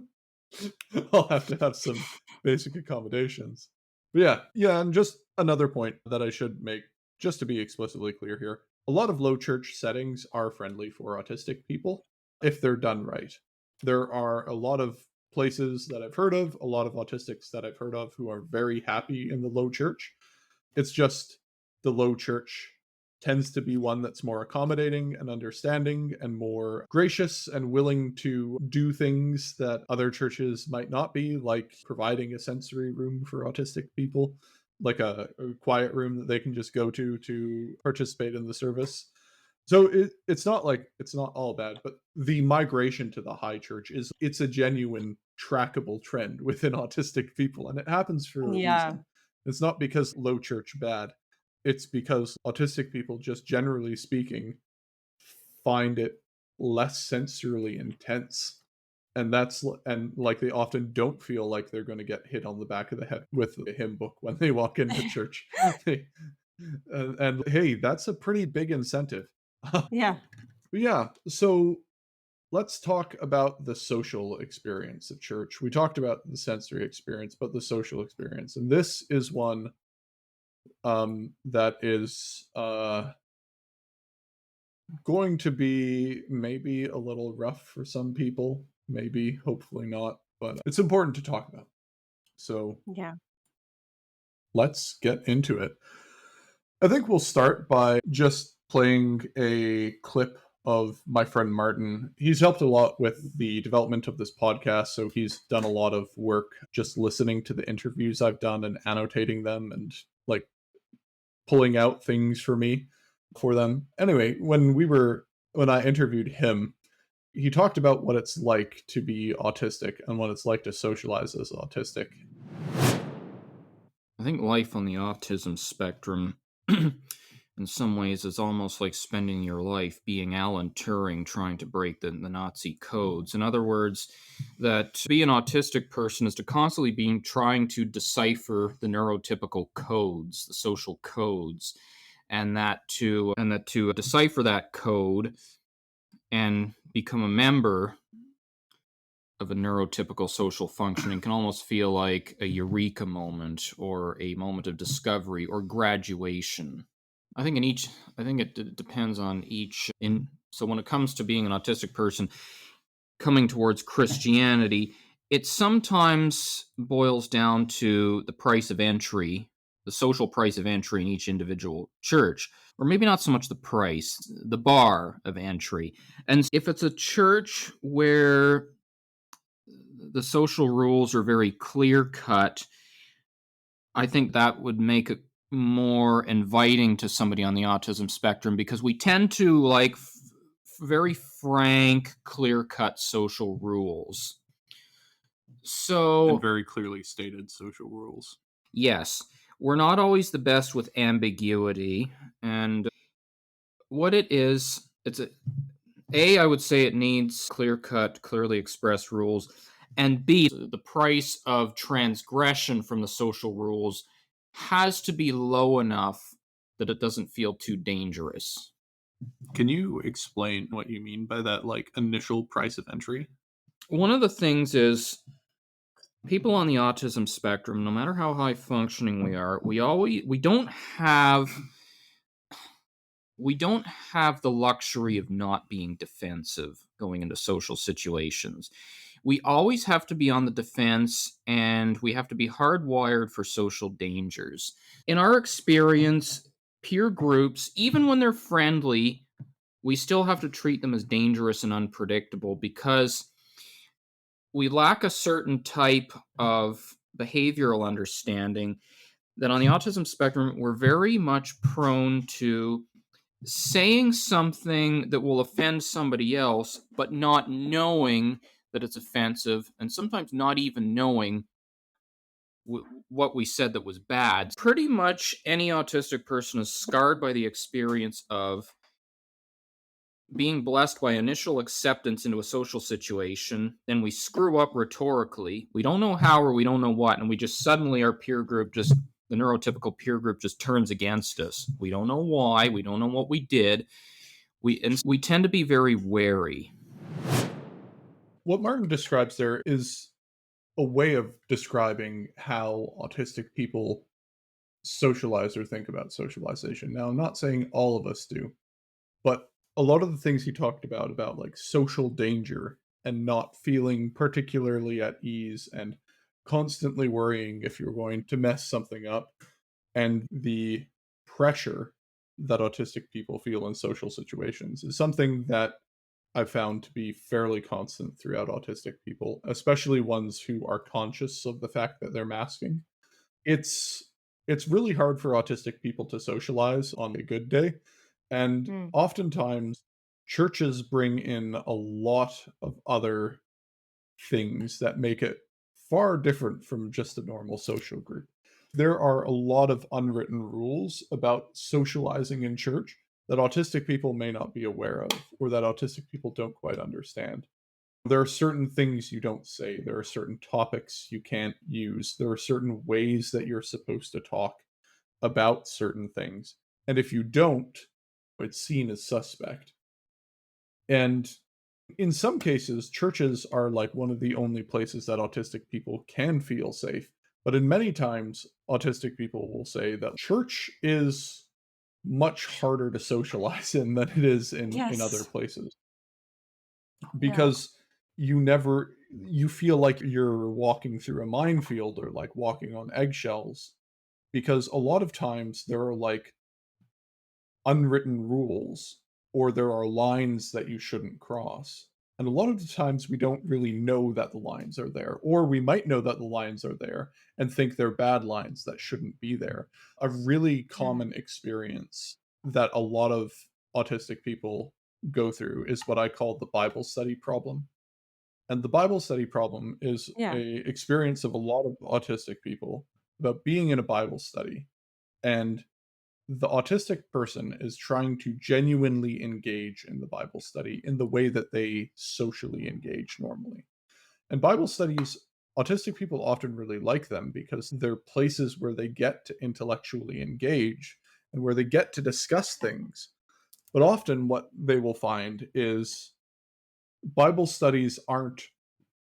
I'll have to have some basic accommodations. But yeah, and just another point that I should make, just to be explicitly clear here. A lot of low church settings are friendly for autistic people if they're done right. There are a lot of places that I've heard of, a lot of autistics that I've heard of who are very happy in the low church. It's just the low church tends to be one that's more accommodating and understanding and more gracious and willing to do things that other churches might not be, like providing a sensory room for autistic people, like a quiet room that they can just go to participate in the service. So it's not like it's not all bad, but the migration to the high church it's a genuine trackable trend within autistic people, and it happens for a
Yeah.
reason. It's not because low church bad. It's because autistic people, just generally speaking, find it less sensorily intense. And like they often don't feel like they're going to get hit on the back of the head with a hymn book when they walk into church. And hey, that's a pretty big incentive.
Yeah.
Yeah, so let's talk about the social experience at church. We talked about the sensory experience, but the social experience. And this is one that is going to be maybe a little rough for some people, maybe, hopefully not, but it's important to talk about. So
Yeah.
let's get into it. I think we'll start by just playing a clip of my friend Martin. He's helped a lot with the development of this podcast, so he's done a lot of work just listening to the interviews I've done and annotating them and like pulling out things for me for them. Anyway, when I interviewed him, he talked about what it's like to be autistic and what it's like to socialize as autistic.
I think life on the autism spectrum, in some ways, is almost like spending your life being Alan Turing trying to break the Nazi codes. In other words, that to be an autistic person is to constantly be trying to decipher the neurotypical codes, the social codes, and that to decipher that code and become a member of a neurotypical social functioning can almost feel like a eureka moment or a moment of discovery or graduation. I think it depends on each. So when it comes to being an autistic person coming towards Christianity, it sometimes boils down to the price of entry, the social price of entry in each individual church, or maybe not so much the price, the bar of entry. And if it's a church where the social rules are very clear cut, I think that would make it more inviting to somebody on the autism spectrum, because we tend to like very frank, clear cut social rules. So,
And very clearly stated social rules.
yes, we're not always the best with ambiguity. And what it is, I would say it needs clear cut, clearly expressed rules. And B, the price of transgression from the social rules has to be low enough that it doesn't feel too dangerous.
Can you explain what you mean by that, like, initial price of entry?
One of the things is people on the autism spectrum, no matter how high functioning we are, we don't have the luxury of not being defensive going into social situations. We always have to be on the defense, and we have to be hardwired for social dangers. In our experience, peer groups, even when they're friendly, we still have to treat them as dangerous and unpredictable because we lack a certain type of behavioral understanding that on the autism spectrum, we're very much prone to saying something that will offend somebody else, but not knowing that it's offensive, and sometimes not even knowing what we said that was bad. Pretty much any autistic person is scarred by the experience of being blessed by initial acceptance into a social situation, then we screw up rhetorically. We don't know how or we don't know what, and we just suddenly our peer group the neurotypical peer group just turns against us. We don't know why, we don't know what we did. We tend to be very wary.
What Martin describes there is a way of describing how autistic people socialize or think about socialization. Now, I'm not saying all of us do, but a lot of the things he talked about like social danger and not feeling particularly at ease and constantly worrying if you're going to mess something up, and the pressure that autistic people feel in social situations is something that I've found to be fairly constant throughout autistic people, especially ones who are conscious of the fact that they're masking. It's it's really hard for autistic people to socialize on a good day, and
Mm.
oftentimes churches bring in a lot of other things that make it far different from just a normal social group. There are a lot of unwritten rules about socializing in church that autistic people may not be aware of or that autistic people don't quite understand. There are certain things you don't say. There are certain topics you can't use. There are certain ways that you're supposed to talk about certain things. And if you don't, It's seen as suspect. And in some cases, churches are like one of the only places that autistic people can feel safe. But in many times, autistic people will say that church is much harder to socialize in than it is in other
Yes.
places
Yeah.
because you feel like you're walking through a minefield or like walking on eggshells because a lot of times there are like unwritten rules or there are lines that you shouldn't cross. And a lot of the times we don't really know that the lines are there, or we might know that the lines are there and think they're bad lines that shouldn't be there. A really common experience that a lot of autistic people go through is what I call the Bible study problem. And the Bible study problem is
Yeah.
a experience of a lot of autistic people about being in a Bible study and the autistic person is trying to genuinely engage in the Bible study in the way that they socially engage normally. And Bible studies, autistic people often really like them because they're places where they get to intellectually engage and where they get to discuss things. But often what they will find is Bible studies aren't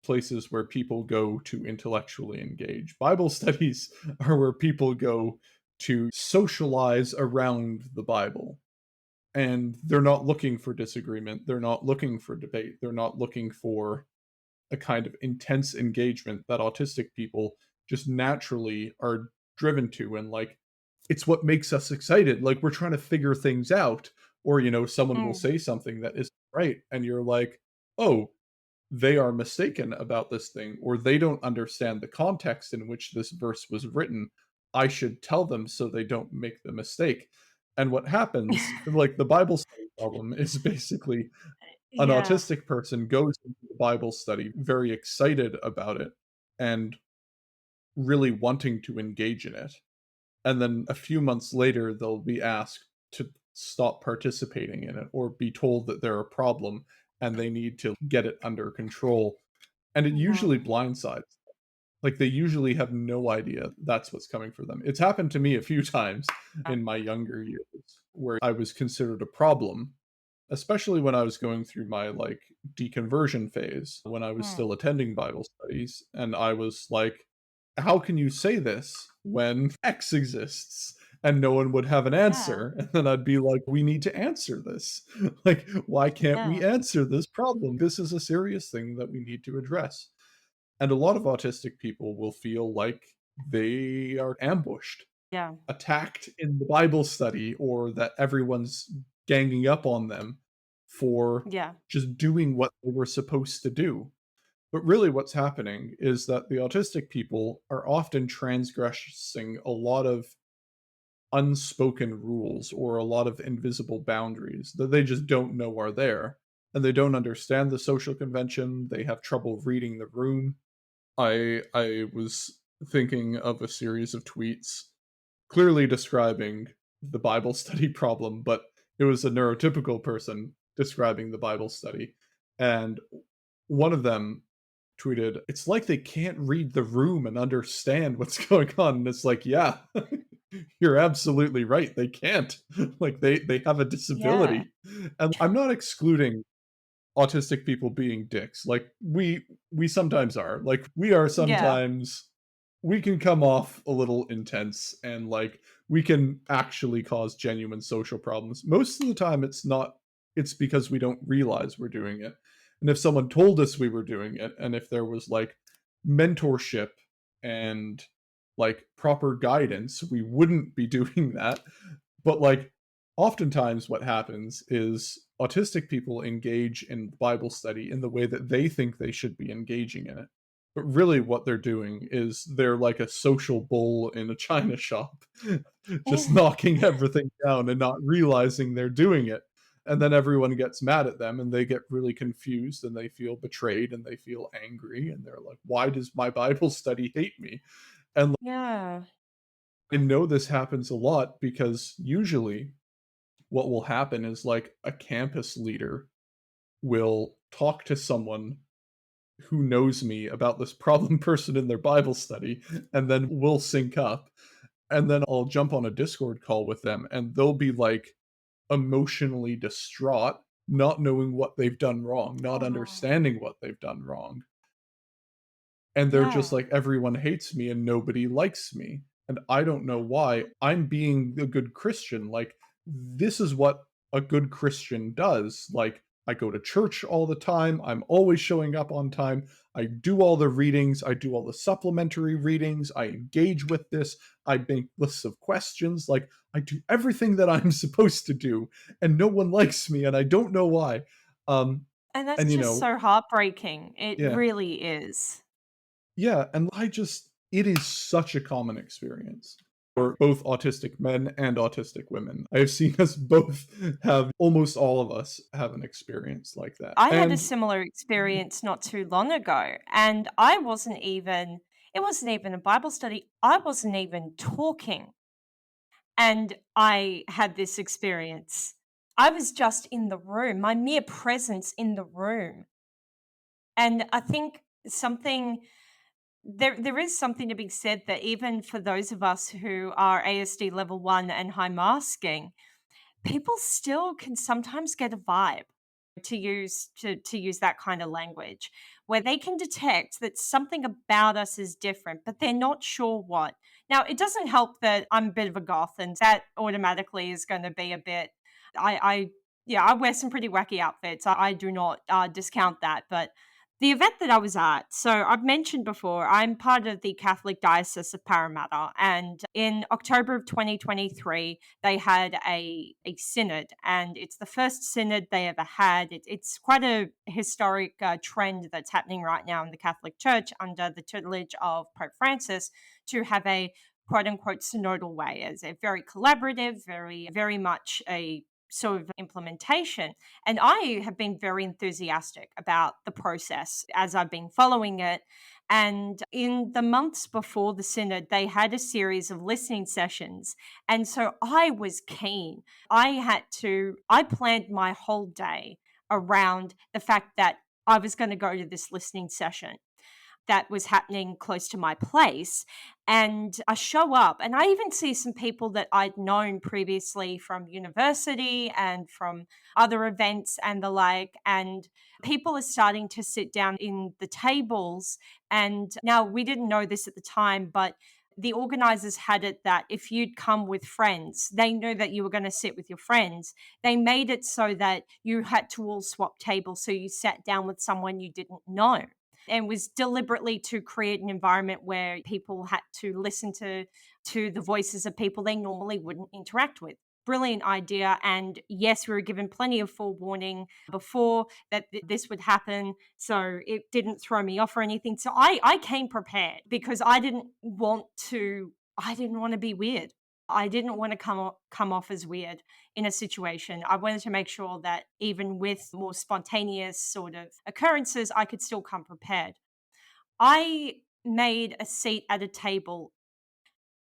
places where people go to intellectually engage. Bible studies are where people go to socialize around the Bible. And they're not looking for disagreement. They're not looking for debate. They're not looking for a kind of intense engagement that autistic people just naturally are driven to. And like, it's what makes us excited. Like, we're trying to figure things out. Or, someone will say something that isn't right. And you're like, oh, they are mistaken about this thing, or they don't understand the context in which this verse was written. I should tell them so they don't make the mistake. And what happens, like the Bible study problem, is basically an
Yeah.
autistic person goes into the Bible study very excited about it and really wanting to engage in it. And then a few months later, they'll be asked to stop participating in it or be told that they're a problem and they need to get it under control. And it usually blindsides. Like they usually have no idea that's what's coming for them. It's happened to me a few times in my younger years where I was considered a problem, especially when I was going through my like deconversion phase, when I was still attending Bible studies. And I was like, how can you say this when X exists? And no one would have an
Yeah.
answer. And then I'd be like, we need to answer this. Like, why can't we
Yeah.
answer this problem? This is a serious thing that we need to address. And a lot of autistic people will feel like they are ambushed,
Yeah.
attacked in the Bible study, or that everyone's ganging up on them for
Yeah.
just doing what they were supposed to do. But really, what's happening is that the autistic people are often transgressing a lot of unspoken rules or a lot of invisible boundaries that they just don't know are there. And they don't understand the social convention. They have trouble reading the room. I was thinking of a series of tweets clearly describing the Bible study problem, but it was a neurotypical person describing the Bible study. And one of them tweeted, "It's like they can't read the room and understand what's going on." And it's like, yeah, you're absolutely right. They can't. Like they have a
Yeah.
disability. And I'm not excluding autistic people being dicks. Like we sometimes are. Like we are
Yeah.
sometimes we can come off a little intense and like we can actually cause genuine social problems. Most of the time it's because we don't realize we're doing it. And if someone told us we were doing it and if there was like mentorship and like proper guidance, we wouldn't be doing that. But like oftentimes what happens is autistic people engage in Bible study in the way that they think they should be engaging in it. But really what they're doing is they're like a social bull in a china shop, just knocking everything down and not realizing they're doing it. And then everyone gets mad at them and they get really confused and they feel betrayed and they feel angry and they're like, why does my Bible study hate me? And
Yeah.
I know this happens a lot because usually what will happen is like a campus leader will talk to someone who knows me about this problem person in their Bible study, and then we'll sync up. And then I'll jump on a Discord call with them, and they'll be like emotionally distraught, not knowing what they've done wrong, not
Oh,
understanding what they've done wrong. And they're just
yeah.
like, everyone hates me and nobody likes me. And I don't know why. I'm being a good Christian. Like, this is what a good Christian does. Like, I go to church all the time. I'm always showing up on time. I do all the readings. I do all the supplementary readings. I engage with this. I make lists of questions. Like, I do everything that I'm supposed to do. And no one likes me. And I don't know why. Um,
And that's
and,
just so heartbreaking. It
yeah.
really is.
Yeah, and it is such a common experience for both autistic men and autistic women. I have seen us both have almost all of us have an experience like that.
I had a
And
similar experience not too long ago, and it wasn't even a Bible study. I wasn't even talking, and I had this experience. I was just in the room, my mere presence in the room. And I think there is something to be said that even for those of us who are ASD level 1 and high masking, people still can sometimes get a vibe, to use that kind of language, where they can detect that something about us is different, but they're not sure what. Now, it doesn't help that I'm a bit of a goth, and that automatically is going to be a bit. I yeah, I wear some pretty wacky outfits. I do not discount that, but the event that I was at, so I've mentioned before, I'm part of the Catholic Diocese of Parramatta, and in October of 2023, they had a synod, and it's the first synod they ever had. It's quite a historic trend that's happening right now in the Catholic Church under the tutelage of Pope Francis to have a quote unquote synodal way, as a very collaborative, very much a sort of implementation. And I have been very enthusiastic about the process as I've been following it. And in the months before the synod, they had a series of listening sessions. And so I was keen. I planned my whole day around the fact that I was going to go to this listening session that was happening close to my place. And I show up, and I even see some people that I'd known previously from university and from other events and the like. And people are starting to sit down in the tables. And now we didn't know this at the time, but the organizers had it that if you'd come with friends, they knew that you were going to sit with your friends. They made it so that you had to all swap tables. So you sat down with someone you didn't know, and was deliberately to create an environment where people had to listen to the voices of people they normally wouldn't interact with. Brilliant idea. And yes, we were given plenty of forewarning before that this would happen, so it didn't throw me off or anything. So I came prepared because I didn't want to be weird. I didn't want to come off as weird in a situation. I wanted to make sure that even with more spontaneous sort of occurrences, I could still come prepared. I made a seat at a table.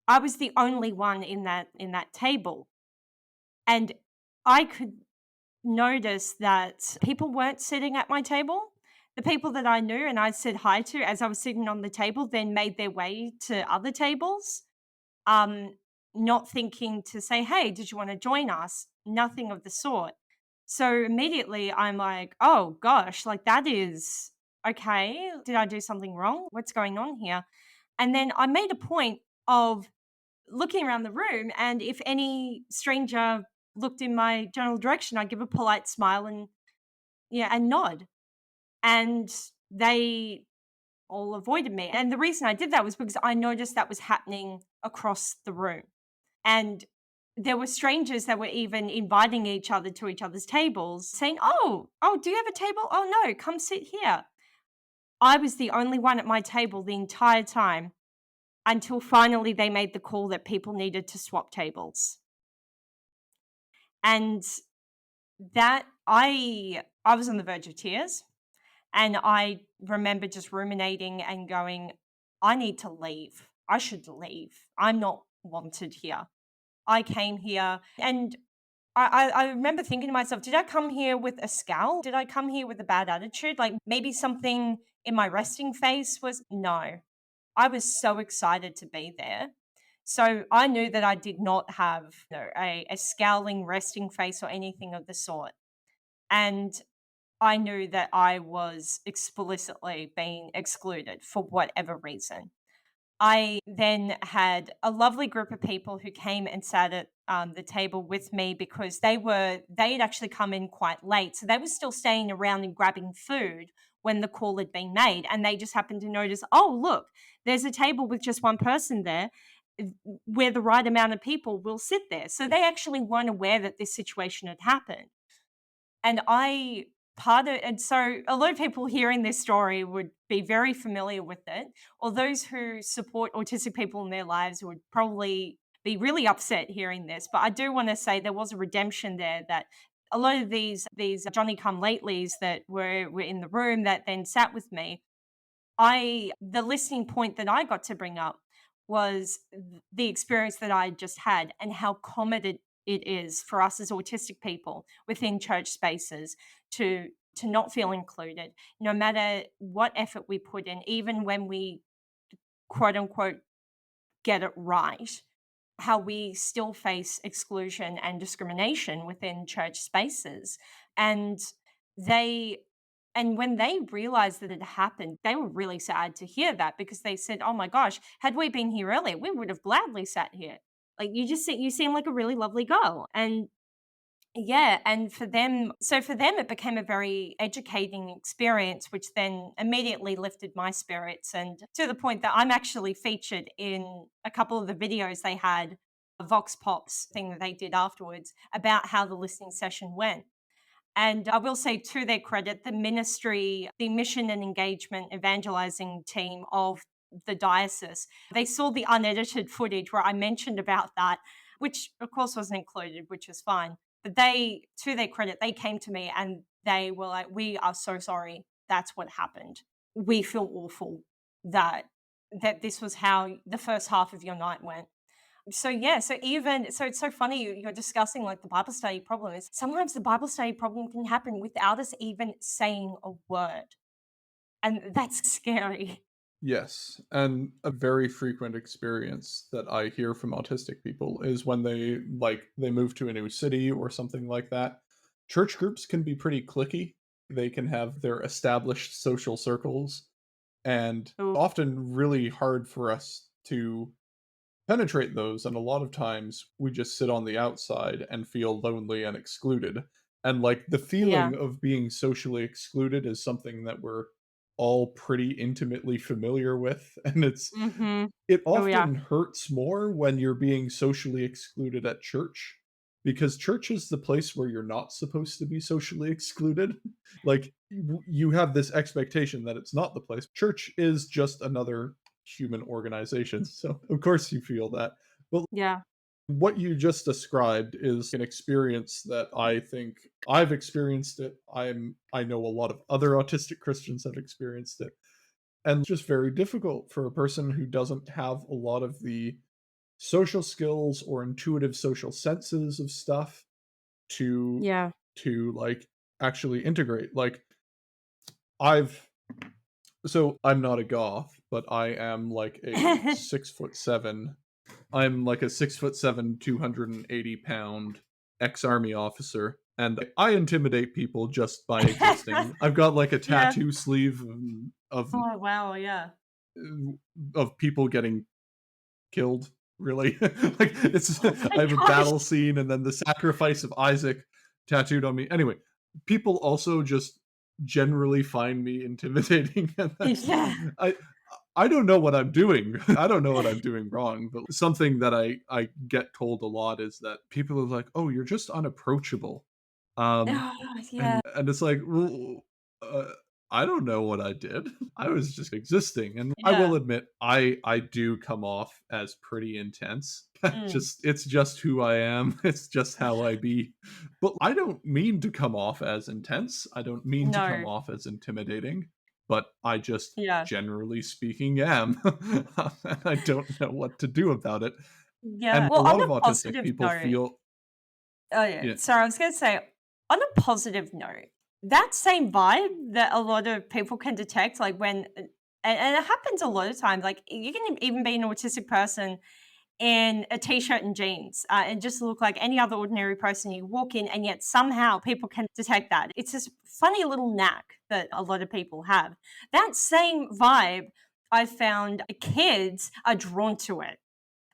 I was the only one in that table, and I could notice that people weren't sitting at my table. The people that I knew and I said hi to as I was sitting on the table then made their way to other tables, um, not thinking to say, "Hey, did you want to join us?" Nothing of the sort. So immediately I'm like, "Oh gosh, like that is okay. Did I do something wrong? What's going on here?" And then I made a point of looking around the room, and if any stranger looked in my general direction, I'd give a polite smile and yeah, and nod. And they all avoided me. And the reason I did that was because I noticed that was happening across the room. And there were strangers that were even inviting each other to each other's tables, saying, "Oh, do you have a table? Oh no, come sit here." I was the only one at my table the entire time until finally they made the call that people needed to swap tables. And that I was on the verge of tears. And I remember just ruminating and going, I need to leave. I should leave. I'm not wanted here. I came here, and I remember thinking to myself, did I come here with a scowl? Did I come here with a bad attitude? Like maybe something in my resting face was no. I was so excited to be there So I knew that I did not have a scowling, resting face or anything of the sort. And I knew that I was explicitly being excluded for whatever reason. I then had a lovely group of people who came and sat at the table with me because they'd actually come in quite late. So they were still staying around and grabbing food when the call had been made. And they just happened to notice, oh, look, there's a table with just one person there where the right amount of people will sit there. So they actually weren't aware that this situation had happened. And so a lot of people hearing this story would be very familiar with it, or those who support autistic people in their lives would probably be really upset hearing this. But I do want to say there was a redemption there, that a lot of these Johnny come latelys that were in the room that then sat with me, the listening point that I got to bring up was the experience that I just had and how common it is for us as autistic people within church spaces to not feel included, no matter what effort we put in, even when we quote unquote get it right, how we still face exclusion and discrimination within church spaces. And when they realized that it happened, they were really sad to hear that, because they said, oh my gosh, had we been here earlier, we would have gladly sat here. Like, you seem like a really lovely girl. And yeah, and for them it became a very educating experience, which then immediately lifted my spirits, and to the point that I'm actually featured in a couple of the videos they had, a Vox Pops thing that they did afterwards, about how the listening session went. And I will say, to their credit, the ministry, the mission and engagement evangelizing team of the diocese, they saw the unedited footage where I mentioned about that, which of course wasn't included, which is fine. But they, to their credit, they came to me and they were like, we are so sorry. That's what happened. We feel awful that this was how the first half of your night went. So yeah, so it's so funny you're discussing like the Bible study problem. Is sometimes the Bible study problem can happen without us even saying a word, and that's scary.
Yes, and a very frequent experience that I hear from autistic people is when they move to a new city or something like that. Church groups can be pretty cliquey. They can have their established social circles, and
Ooh.
often really hard for us to penetrate those, and a lot of times we just sit on the outside and feel lonely and excluded. And like the
Yeah.
feeling of being socially excluded is something that we're all pretty intimately familiar with, and
Mm-hmm.
it
Oh yeah.
often hurts more when you're being socially excluded at church, because church is the place where you're not supposed to be socially excluded. Like you have this expectation that it's not the place. Church is just another human organization. So of course you feel that. But
Yeah.
what you just described is an experience that I think I've experienced it. I know a lot of other autistic Christians have experienced it. And it's just very difficult for a person who doesn't have a lot of the social skills or intuitive social senses of stuff to
Yeah.
like actually integrate. Like I've so I'm not a goth, but I am like a 6'7". I'm like a 6'7", 280-pound ex-army officer, and I intimidate people just by existing. I've got like a
Yeah.
tattoo sleeve of
Oh wow. Yeah.
of people getting killed. Really, like it's
Oh my
I have a
gosh.
battle scene and then the sacrifice of Isaac tattooed on me. Anyway, people also just generally find me intimidating, and
Yeah.
I don't know what I'm doing. I don't know what I'm doing wrong, but something that I get told a lot is that people are like, "Oh, you're just unapproachable," um,
Oh, yeah.
and it's like, well, uh, I don't know what I did. I was just existing, and I will
Yeah.
admit, I do come off as pretty intense.
Mm.
It's just who I am. It's just how I be. But I don't mean to come off as intense. I don't mean to come
No.
off as intimidating. But I just,
Yeah.
generally speaking, am. And I don't know what to do about it.
Yeah.
And a
Well, on
lot
a
of autistic
positive
people
note,
feel,
oh yeah.
yeah,
Sorry, I was gonna say, on a positive note, that same vibe that a lot of people can detect, like when, and it happens a lot of times. Like you can even be an autistic person in a t-shirt and jeans and just look like any other ordinary person. You walk in and yet somehow people can detect that. It's this funny little knack that a lot of people have. That same vibe I found kids are drawn to it,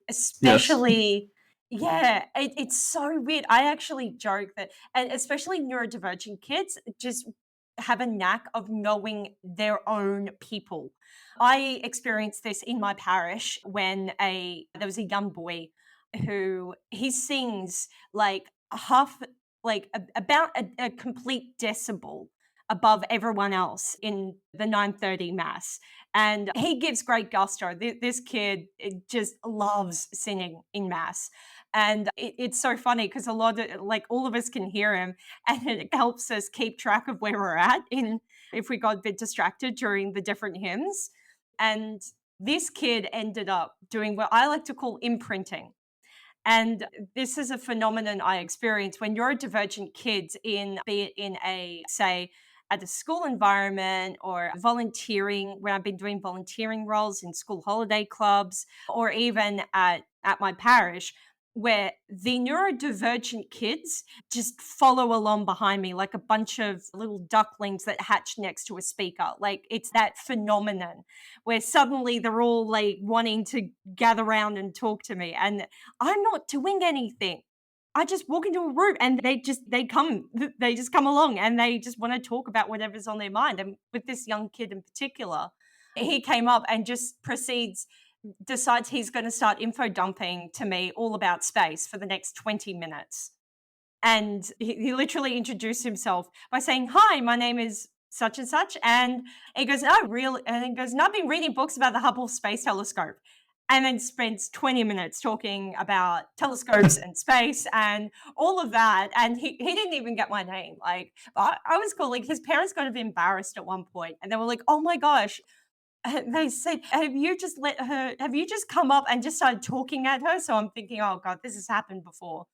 Yes.
especially yeah, it's so weird. I actually joke that, and especially neurodivergent kids just have a knack of knowing their own people. I experienced this in my parish when there was a young boy who he sings like half, like about a complete decibel above everyone else in the 9:30 mass, and he gives great gusto. This kid just loves singing in mass, and it's so funny because a lot of like all of us can hear him, and it helps us keep track of where we're at in if we got a bit distracted during the different hymns. And this kid ended up doing what I like to call imprinting. And this is a phenomenon I experience when you're a divergent kid be it in a, say, at a school environment or volunteering, when I've been doing volunteering roles in school holiday clubs, or even at my parish, where the neurodivergent kids just follow along behind me like a bunch of little ducklings that hatch next to a speaker. Like it's that phenomenon where suddenly they're all like wanting to gather around and talk to me. And I'm not doing anything. I just walk into a room and they just come along and they just want to talk about whatever's on their mind. And with this young kid in particular, he came up and just decides he's going to start info dumping to me all about space for the next 20 minutes. And he literally introduced himself by saying, "Hi, my name is such and such." And he goes, "Oh, really?" And he goes, "No, I've been reading books about the Hubble Space Telescope." And then spends 20 minutes talking about telescopes and space and all of that. And he didn't even get my name. Like, I was cool. Like, his parents got a bit embarrassed at one point, and they were like, "Oh my gosh." And they said, have you just come up and just started talking at her? So I'm thinking, oh God, this has happened before.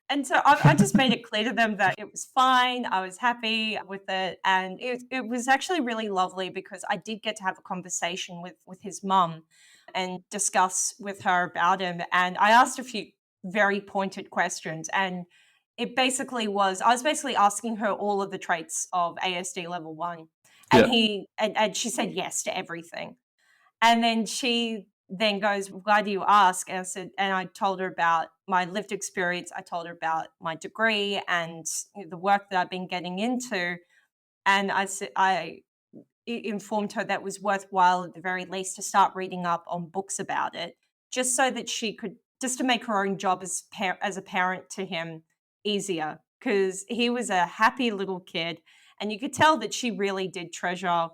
And so I just made it clear to them that it was fine. I was happy with it. And it was actually really lovely because I did get to have a conversation with his mum and discuss with her about him. And I asked a few very pointed questions. And I was basically asking her all of the traits of ASD level 1. And
Yeah.
and she said yes to everything. And then she then goes, "Why do you ask?" And I said, and I told her about my lived experience. I told her about my degree and the work that I've been getting into. And informed her that it was worthwhile at the very least to start reading up on books about it, just so that she could, just to make her own job as a parent to him easier, because he was a happy little kid, and you could tell that she really did treasure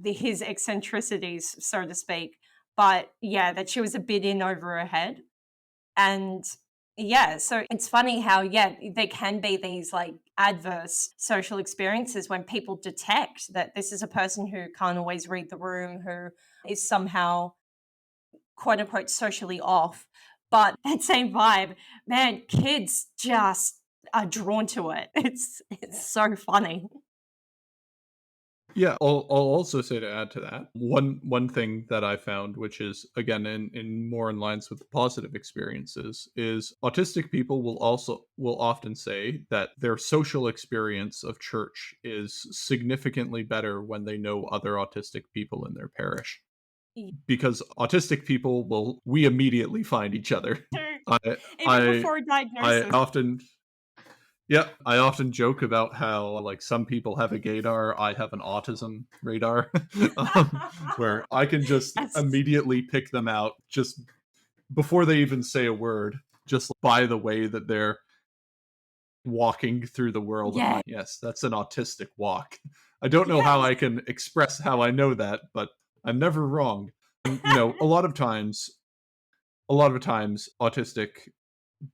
his eccentricities, so to speak. But yeah, that she was a bit in over her head. And yeah, so it's funny how, yeah, there can be these like adverse social experiences when people detect that this is a person who can't always read the room, who is somehow quote unquote socially off. But that same vibe, man, kids just are drawn to it. It's so funny.
Yeah, I'll also say, to add to that, one thing that I found, which is again in more in lines with the positive experiences, is autistic people will often say that their social experience of church is significantly better when they know other autistic people in their parish.
Y-
Because autistic people we immediately find each other. I
Even
I
before
I
diagnosis.
often Yeah, I often joke about how, like, some people have a gaydar, I have an autism radar, where I can just
That's
immediately pick them out just before they even say a word, just by the way that they're walking through the world. I'm
yeah.
like, yes, that's an autistic walk. I don't know how
Yes.
I can express how I know that, but I'm never wrong. And, a lot of times, autistic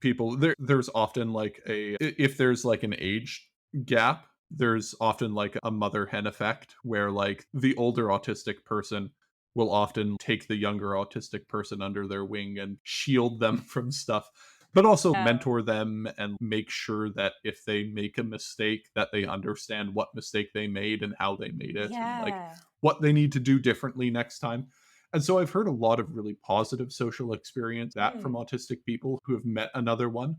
people, there's often like if there's like an age gap, there's often like a mother hen effect where like the older autistic person will often take the younger autistic person under their wing and shield them from stuff, but also
Yeah.
mentor them and make sure that if they make a mistake that they understand what mistake they made and how they made it and like
Yeah.
what they need to do differently next time. And so I've heard a lot of really positive social experience that from autistic people who have met another one,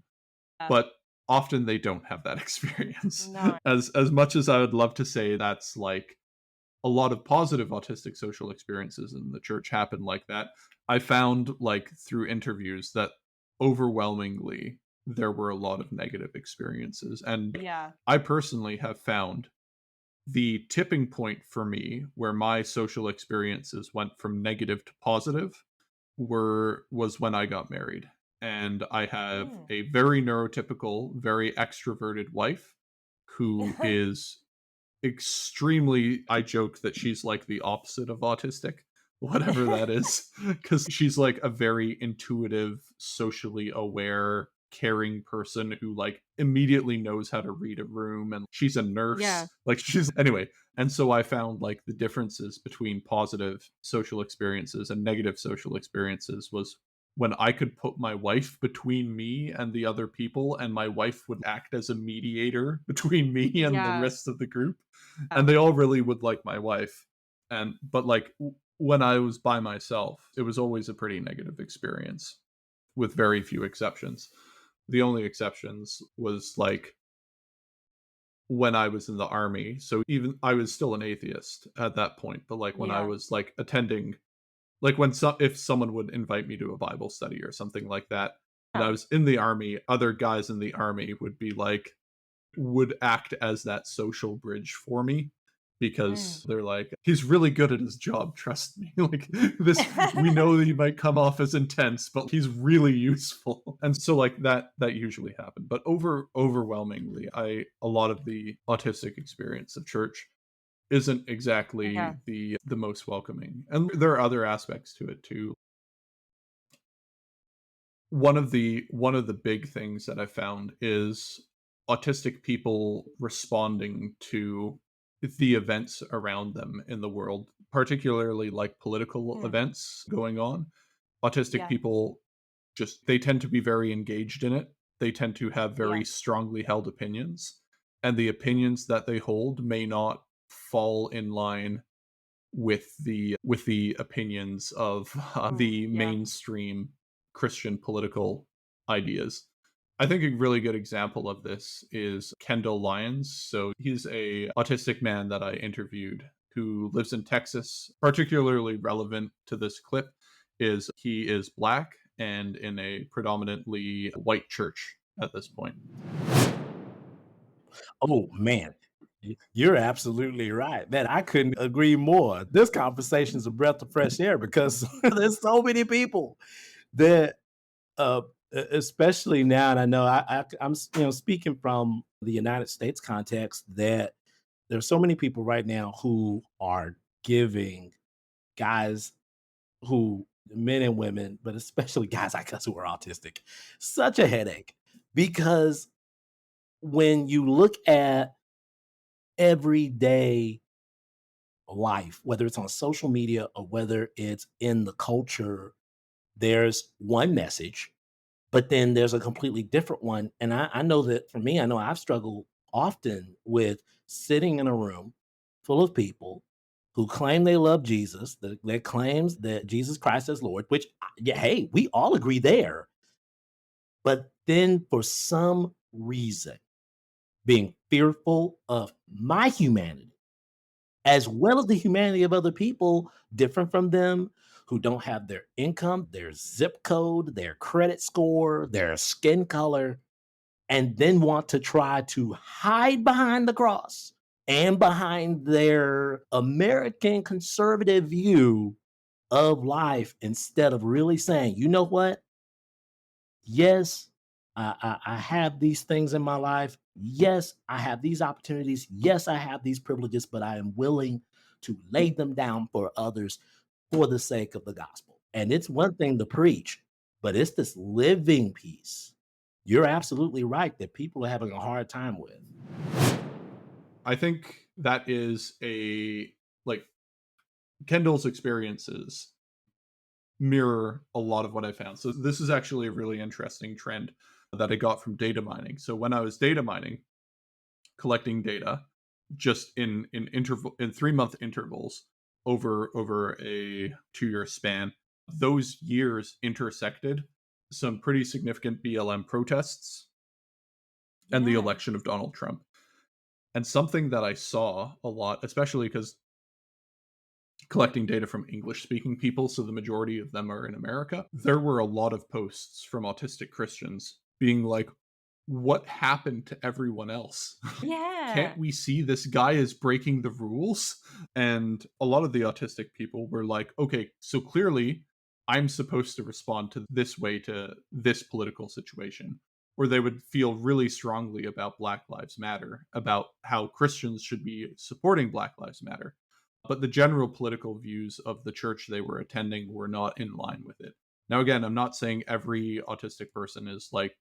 Yeah.
but often they don't have that experience.
No.
As much as I would love to say that's like a lot of positive autistic social experiences in the church happen like that, I found like through interviews that overwhelmingly there were a lot of negative experiences. And
Yeah.
I personally have found the tipping point for me where my social experiences went from negative to positive was when I got married. And I have
Mm.
a very neurotypical, very extroverted wife who is extremely, I joke that she's like the opposite of autistic, whatever that is, because she's like a very intuitive, socially aware, caring person who like immediately knows how to read a room, and she's a nurse.
Yeah.
Like she's anyway. And so I found like the differences between positive social experiences and negative social experiences was when I could put my wife between me and the other people, and my wife would act as a mediator between me and the
Yeah.
rest of the group.
Yeah.
And they all really would like my wife. But like when I was by myself, it was always a pretty negative experience with very few exceptions. The only exceptions was like when I was in the army. So even I was still an atheist at that point, but like when I
Yeah.
was like attending, like if someone would invite me to a Bible study or something like that, and I
Yeah.
was in the army, other guys in the army would act as that social bridge for me because they're like, he's really good at his job, trust me. Like this, we know that he might come off as intense, but he's really useful. And so like that usually happened. But overwhelmingly, a lot of the autistic experience of church isn't exactly
Yeah.
the most welcoming. And there are other aspects to it too. One of the big things that I found is autistic people responding to the events around them in the world, particularly like political
Mm.
events going on. Autistic
Yeah.
people they tend to be very engaged in it. They tend to have
Yeah.
very strongly held opinions, and the opinions that they hold may not fall in line with the opinions of the
Yeah.
mainstream Christian political ideas. I think a really good example of this is Kendall Lyons. So he's a autistic man that I interviewed who lives in Texas. Particularly relevant to this clip is he is black and in a predominantly white church at this point.
Oh man, you're absolutely right. Man, I couldn't agree more. This conversation is a breath of fresh air because there's so many people that, especially now, and I know I'm speaking from the United States context that there's so many people right now who are giving guys who men and women, but especially guys like us who are autistic, such a headache because when you look at everyday life, whether it's on social media or whether it's in the culture, there's one message, but then there's a completely different one. And I know that for me, I know I've struggled often with sitting in a room full of people who claim they love Jesus, that claims that Jesus Christ is Lord, which, yeah, hey, we all agree there. But then for some reason, being fearful of my humanity, as well as the humanity of other people different from them who don't have their income, their zip code, their credit score, their skin color, and then want to try to hide behind the cross and behind their American conservative view of life instead of really saying, you know what? Yes, I have these things in my life. Yes, I have these opportunities. Yes, I have these privileges, but I am willing to lay them down for others for the sake of the gospel. And it's one thing to preach, but it's this living piece. You're absolutely right that people are having a hard time with.
I think that is like Kendall's experiences mirror a lot of what I found. So this is actually a really interesting trend that I got from data mining. So when I was data mining, collecting data just in 3-month intervals over a 2-year span. Those years intersected some pretty significant BLM protests and the
Yeah.
election of Donald Trump. And something that I saw a lot, especially because collecting data from English-speaking people, so the majority of them are in America, there were a lot of posts from autistic Christians being like, what happened to everyone else?
Yeah.
Can't we see this guy is breaking the rules? And a lot of the autistic people were like, okay, so clearly I'm supposed to respond to this way to this political situation. Or they would feel really strongly about Black Lives Matter, about how Christians should be supporting Black Lives Matter. But the general political views of the church they were attending were not in line with it. Now, again, I'm not saying every autistic person is like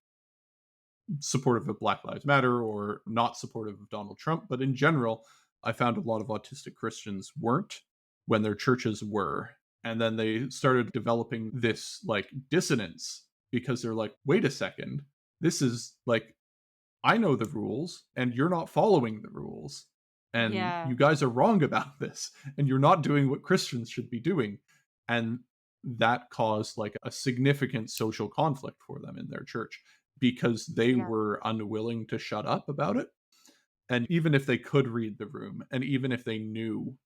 supportive of Black Lives Matter or not supportive of Donald Trump, but in general, I found a lot of autistic Christians weren't when their churches were. And then they started developing this like dissonance because they're like, wait a second, this is like, I know the rules and you're not following the rules. And
Yeah.
you guys are wrong about this. And you're not doing what Christians should be doing. And that caused like a significant social conflict for them in their church because they
Yeah.
were unwilling to shut up about it. And even if they could read the room, and even if they knew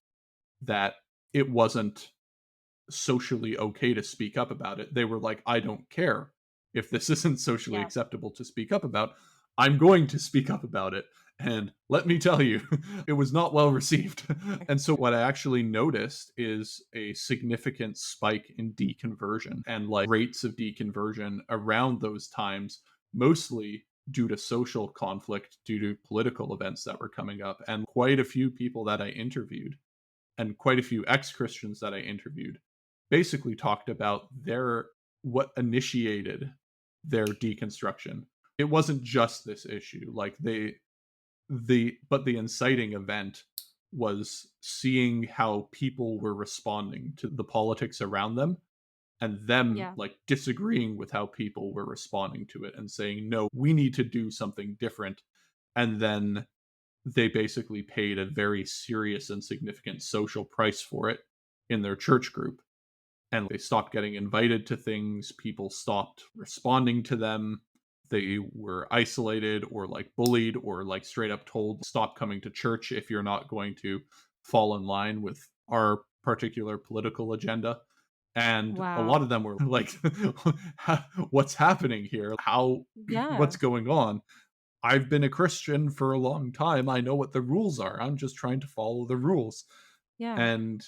that it wasn't socially okay to speak up about it, they were like, I don't care if this isn't socially
Yeah.
acceptable to speak up about. I'm going to speak up about it. And let me tell you, it was not well received. And so what I actually noticed is a significant spike in deconversion and like rates of deconversion around those times, mostly due to social conflict, due to political events that were coming up. And quite a few people that I interviewed and quite a few ex-Christians that I interviewed basically talked about what initiated their deconstruction. It wasn't just this issue. Like the inciting event was seeing how people were responding to the politics around them and them
Yeah.
like disagreeing with how people were responding to it and saying, no, we need to do something different. And then they basically paid a very serious and significant social price for it in their church group. And they stopped getting invited to things. People stopped responding to them. They were isolated or like bullied or like straight up told, stop coming to church if you're not going to fall in line with our particular political agenda. And a
Wow.
lot of them were like, what's happening here?
Yeah.
What's going on? I've been a Christian for a long time. I know what the rules are. I'm just trying to follow the rules.
Yeah.
And,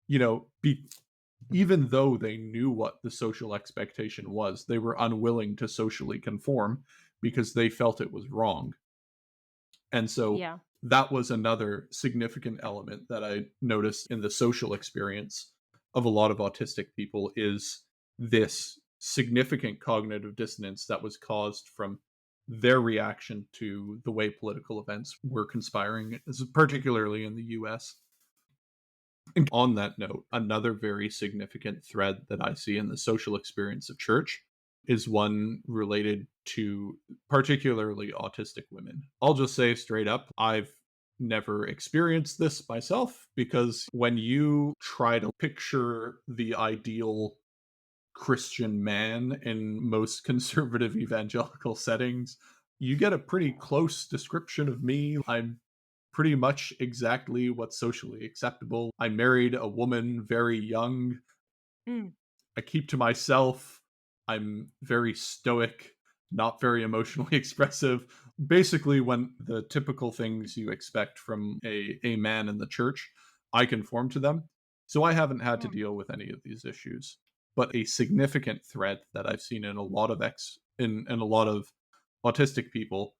you know, even though they knew what the social expectation was, they were unwilling to socially conform because they felt it was wrong. And so
Yeah.
that was another significant element that I noticed in the social experience of a lot of autistic people is this significant cognitive dissonance that was caused from their reaction to the way political events were conspiring, particularly in the US. And on that note, another very significant thread that I see in the social experience of church is one related to particularly autistic women. I'll just say straight up, I've never experienced this myself because when you try to picture the ideal Christian man in most conservative evangelical settings, you get a pretty close description of me. I'm pretty much exactly what's socially acceptable. I married a woman very young.
Mm.
I keep to myself. I'm very stoic, not very emotionally expressive. Basically, when the typical things you expect from a man in the church, I conform to them. So I haven't had to
Yeah.
deal with any of these issues. But a significant threat that I've seen in a lot of in a lot of autistic people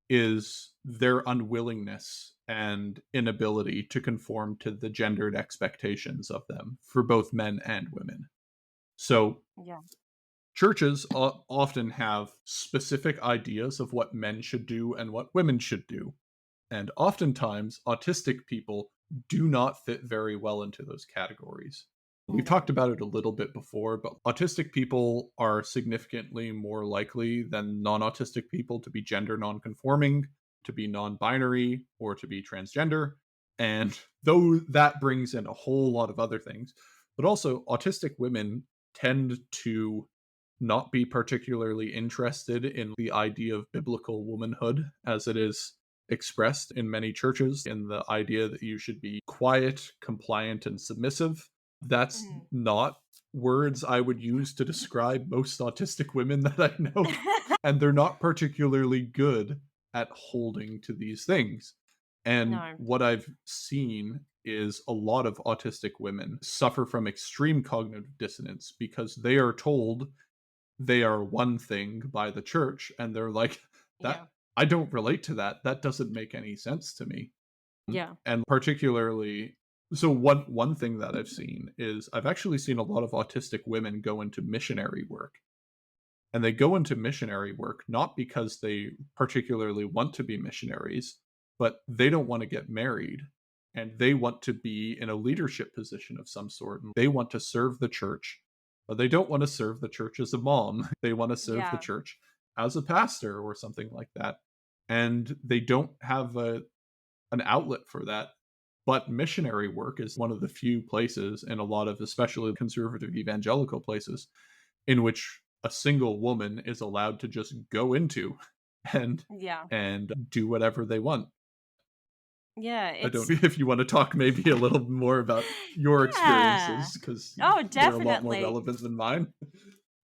is their unwillingness and inability to conform to the gendered expectations of them for both men and women. So
Yeah.
churches often have specific ideas of what men should do and what women should do. And oftentimes, autistic people do not fit very well into those categories. We've
No.
talked about it a little bit before, but autistic people are significantly more likely than non-autistic people to be gender non-conforming, to be non-binary, or to be transgender. And though that brings in a whole lot of other things, but also autistic women tend to not be particularly interested in the idea of biblical womanhood as it is expressed in many churches, in the idea that you should be quiet, compliant, and submissive. That's
Mhm.
not words I would use to describe most autistic women that I know. And they're not particularly good at holding to these things. And
No.
what I've seen is a lot of autistic women suffer from extreme cognitive dissonance because they are told they are one thing by the church, and they're like,
Yeah.
that I don't relate to that. That doesn't make any sense to me.
Yeah.
And particularly, so one thing that I've seen is I've actually seen a lot of autistic women go into missionary work. And they go into missionary work not because they particularly want to be missionaries, but they don't want to get married and they want to be in a leadership position of some sort. And they want to serve the church, but they don't want to serve the church as a mom. They want to serve the
Yeah.
church as a pastor or something like that. And they don't have an outlet for that. But missionary work is one of the few places in a lot of, especially conservative evangelical places, in which a single woman is allowed to just go into and
Yeah.
do whatever they want.
Yeah.
I don't
It's
know if you want to talk maybe a little more about your
yeah.
experiences because
Oh,
they're a lot more
definitely.
relevant than mine.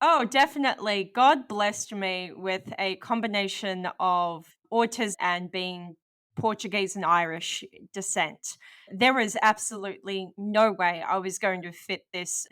Oh, definitely. God blessed me with a combination of autism and being Portuguese and Irish descent. There was absolutely no way I was going to fit this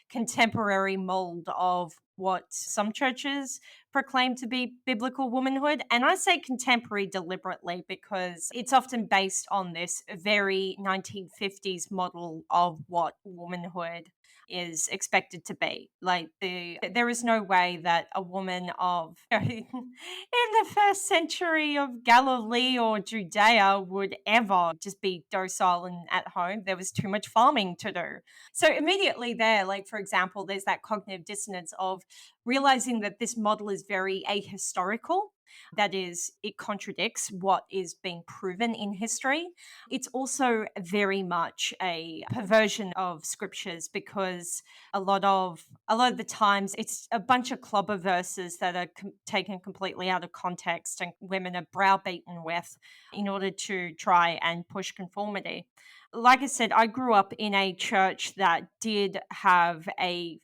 contemporary mold of what some churches proclaim to be biblical womanhood. And I say contemporary deliberately because it's often based on this very 1950s model of what womanhood is expected to be. Like there is no way that a woman of in the first century of Galilee or Judea would ever just be docile and at home. There was too much farming to do. So immediately there, like for example, there's that cognitive dissonance of realizing that this model is very ahistorical. That is, it contradicts what is being proven in history. It's also very much a perversion of scriptures because a lot of the times it's a bunch of clobber verses that are taken completely out of context and women are browbeaten with in order to try and push conformity. Like I said, I grew up in a church that did have a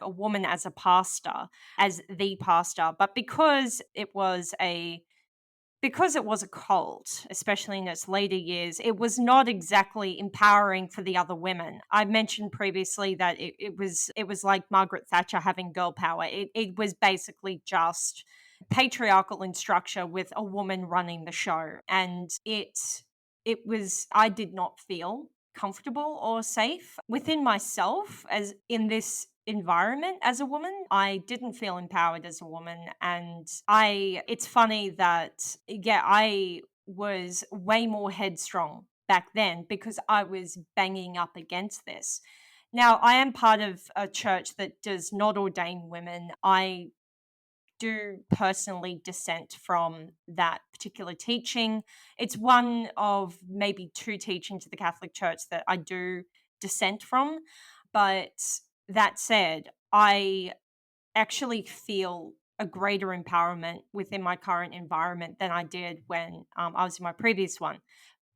woman as a pastor, as the pastor, but because it was a cult, especially in its later years, it was not exactly empowering for the other women. I mentioned previously that it was like Margaret Thatcher having girl power. It was basically just patriarchal in structure with a woman running the show. And it was I did not feel comfortable or safe within myself as in this environment as a woman. I didn't feel empowered as a woman. And it's funny that, yeah, I was way more headstrong back then because I was banging up against this. Now, I am part of a church that does not ordain women. I do personally dissent from that particular teaching. It's one of maybe two teachings of the Catholic Church that I do dissent from. But that said, I actually feel a greater empowerment within my current environment than I did when I was in my previous one.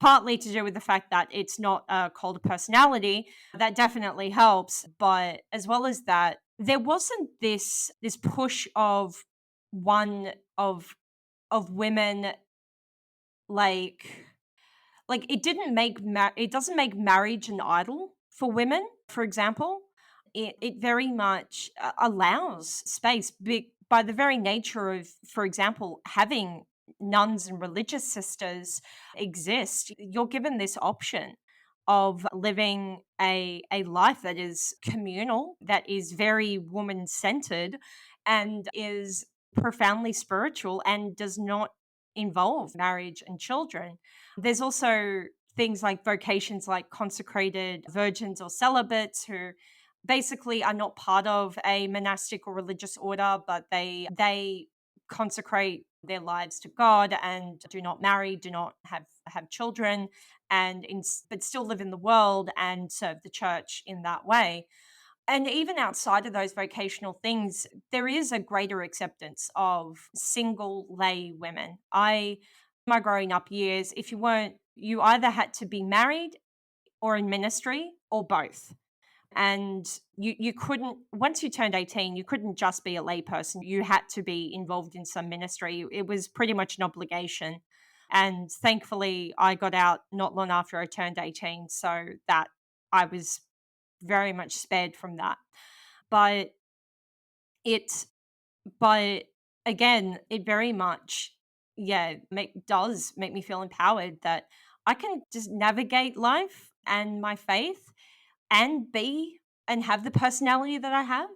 Partly to do with the fact that it's not a cult of personality, that definitely helps. But as well as that, there wasn't this push of one of women like it doesn't make marriage an idol for women, for example. It very much allows space by the very nature of, for example, having nuns and religious sisters exist. You're given this option of living a life that is communal, that is very woman centered, and is profoundly spiritual and does not involve marriage and children. There's also things like vocations like consecrated virgins or celibates who basically are not part of a monastic or religious order, but they consecrate their lives to God and do not marry, do not have children, but still live in the world and serve the church in that way. And even outside of those vocational things, there is a greater acceptance of single lay women. My growing up years, if you weren't, you either had to be married or in ministry or both. And you couldn't, once you turned 18, you couldn't just be a layperson. You had to be involved in some ministry. It was pretty much an obligation. And thankfully, I got out not long after I turned 18, so that I was very much spared from that. But it, but again, it very much, does make me feel empowered that I can just navigate life and my faith and be and have the personality that I have.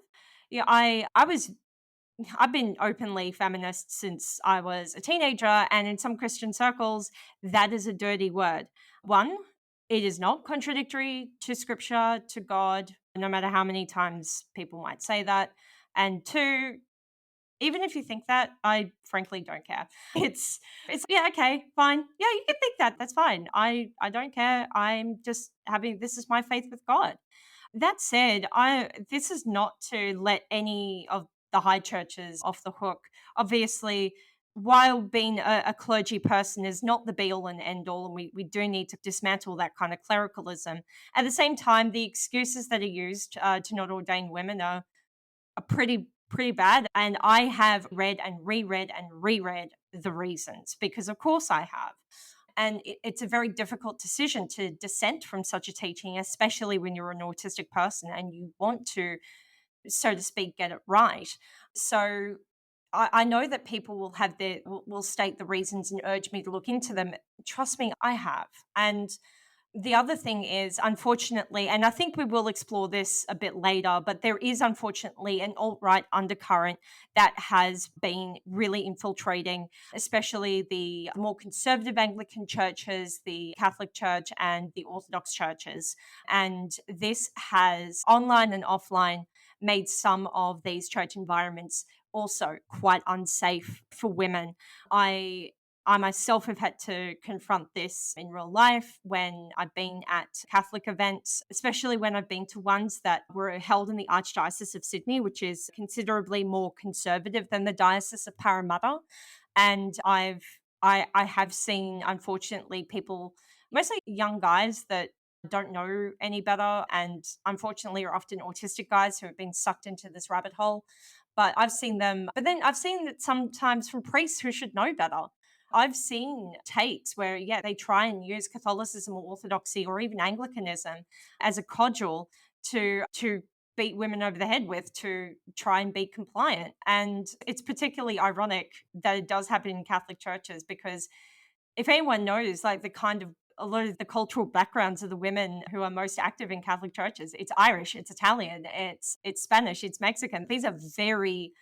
Yeah, I've been openly feminist since I was a teenager, and in some Christian circles, that is a dirty word. One, it is not contradictory to scripture, to God, no matter how many times people might say that. And two, even if you think that, I frankly don't care. It's yeah, okay, fine. Yeah, you can think that. That's fine. I don't care. I'm just having this is my faith with God. That said, this is not to let any of the high churches off the hook. Obviously, while being a clergy person is not the be all and end all, and we do need to dismantle that kind of clericalism. At the same time, the excuses that are used to not ordain women are pretty bad. And I have read and reread the reasons, because of course I have. And it's a very difficult decision to dissent from such a teaching, especially when you're an autistic person and you want to, so to speak, get it right. So I know that people will state the reasons and urge me to look into them. Trust me, I have. And the other thing is, unfortunately, and I think we will explore this a bit later, but there is unfortunately an alt-right undercurrent that has been really infiltrating, especially the more conservative Anglican churches, the Catholic Church, and the Orthodox churches. And this has, online and offline, made some of these church environments also quite unsafe for women. I myself have had to confront this in real life when I've been at Catholic events, especially when I've been to ones that were held in the Archdiocese of Sydney, which is considerably more conservative than the Diocese of Parramatta. And I have seen, unfortunately, people, mostly young guys that don't know any better, and unfortunately are often autistic guys who have been sucked into this rabbit hole. But I've seen that sometimes from priests who should know better. I've seen takes where, they try and use Catholicism or Orthodoxy or even Anglicanism as a cudgel to beat women over the head with, to try and be compliant. And it's particularly ironic that it does happen in Catholic churches, because if anyone knows, like, a lot of the cultural backgrounds of the women who are most active in Catholic churches, it's Irish, it's Italian, it's Spanish, it's Mexican. These are very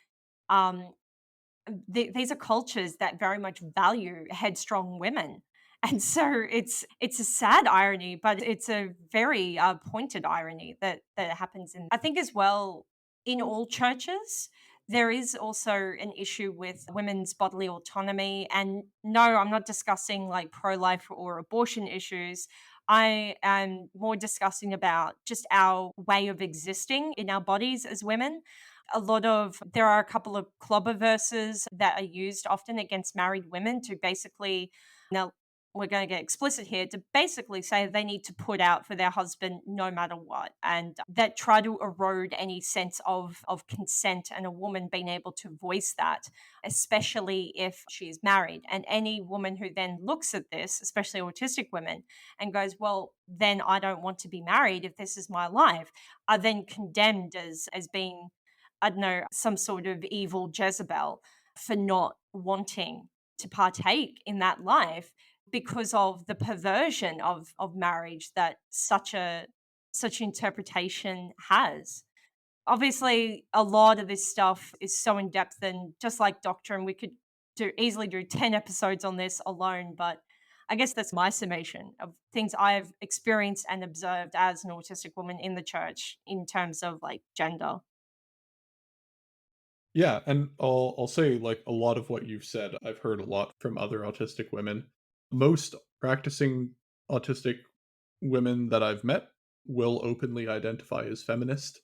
these are cultures that very much value headstrong women. And so it's a sad irony, but it's a very pointed irony that happens in, I think, as well, in all churches. There is also an issue with women's bodily autonomy. And no, I'm not discussing like pro-life or abortion issues. I am more discussing about just our way of existing in our bodies as women. There are a couple of clobber verses that are used often against married women to basically, now we're going to get explicit here, to basically say they need to put out for their husband no matter what, and that try to erode any sense of consent and a woman being able to voice that, especially if she is married. And any woman who then looks at this, especially autistic women, and goes, well, then I don't want to be married if this is my life, are then condemned as being, I don't know, some sort of evil Jezebel for not wanting to partake in that life because of the perversion of marriage that such interpretation has. Obviously, a lot of this stuff is so in depth, and just like doctrine, we could easily do 10 episodes on this alone, but I guess that's my summation of things I've experienced and observed as an autistic woman in the church in terms of like gender.
Yeah, and I'll say, like, a lot of what you've said, I've heard a lot from other autistic women. Most practicing autistic women that I've met will openly identify as feminist.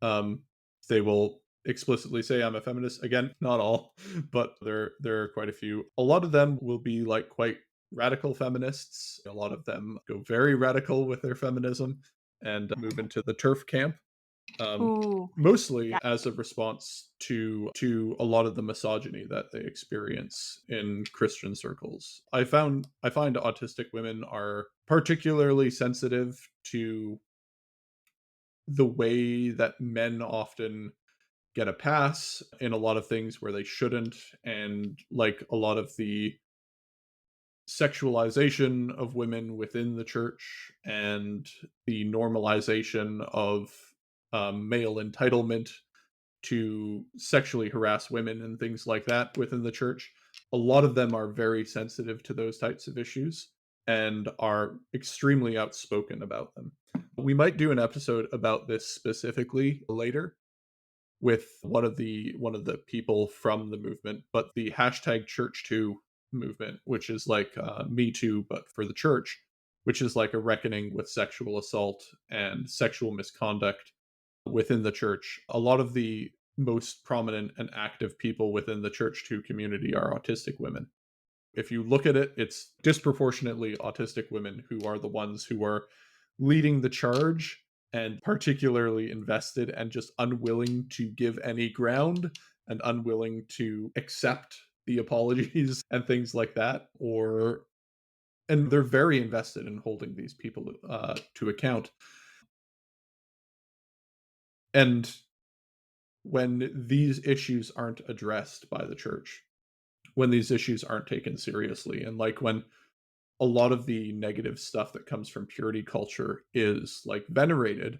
Um, they will explicitly say I'm a feminist. Again, not all, but there are quite a few. A lot of them will be like quite radical feminists. A lot of them go very radical with their feminism and move into the turf camp.
Ooh,
Mostly
yeah.
as a response to a lot of the misogyny that they experience in Christian circles. I find autistic women are particularly sensitive to the way that men often get a pass in a lot of things where they shouldn't, and like a lot of the sexualization of women within the church and the normalization of male entitlement to sexually harass women and things like that within the church. A lot of them are very sensitive to those types of issues and are extremely outspoken about them. We might do an episode about this specifically later with one of the people from the movement, but the hashtag Church2 movement, which is like Me Too, but for the church, which is like a reckoning with sexual assault and sexual misconduct within the church. A lot of the most prominent and active people within the Church2 community are autistic women. If you look at it, it's disproportionately autistic women who are the ones who are leading the charge and particularly invested and just unwilling to give any ground and unwilling to accept the apologies and things like that, or and they're very invested in holding these people to account. And when these issues aren't addressed by the church, when these issues aren't taken seriously, and like when a lot of the negative stuff that comes from purity culture is like venerated,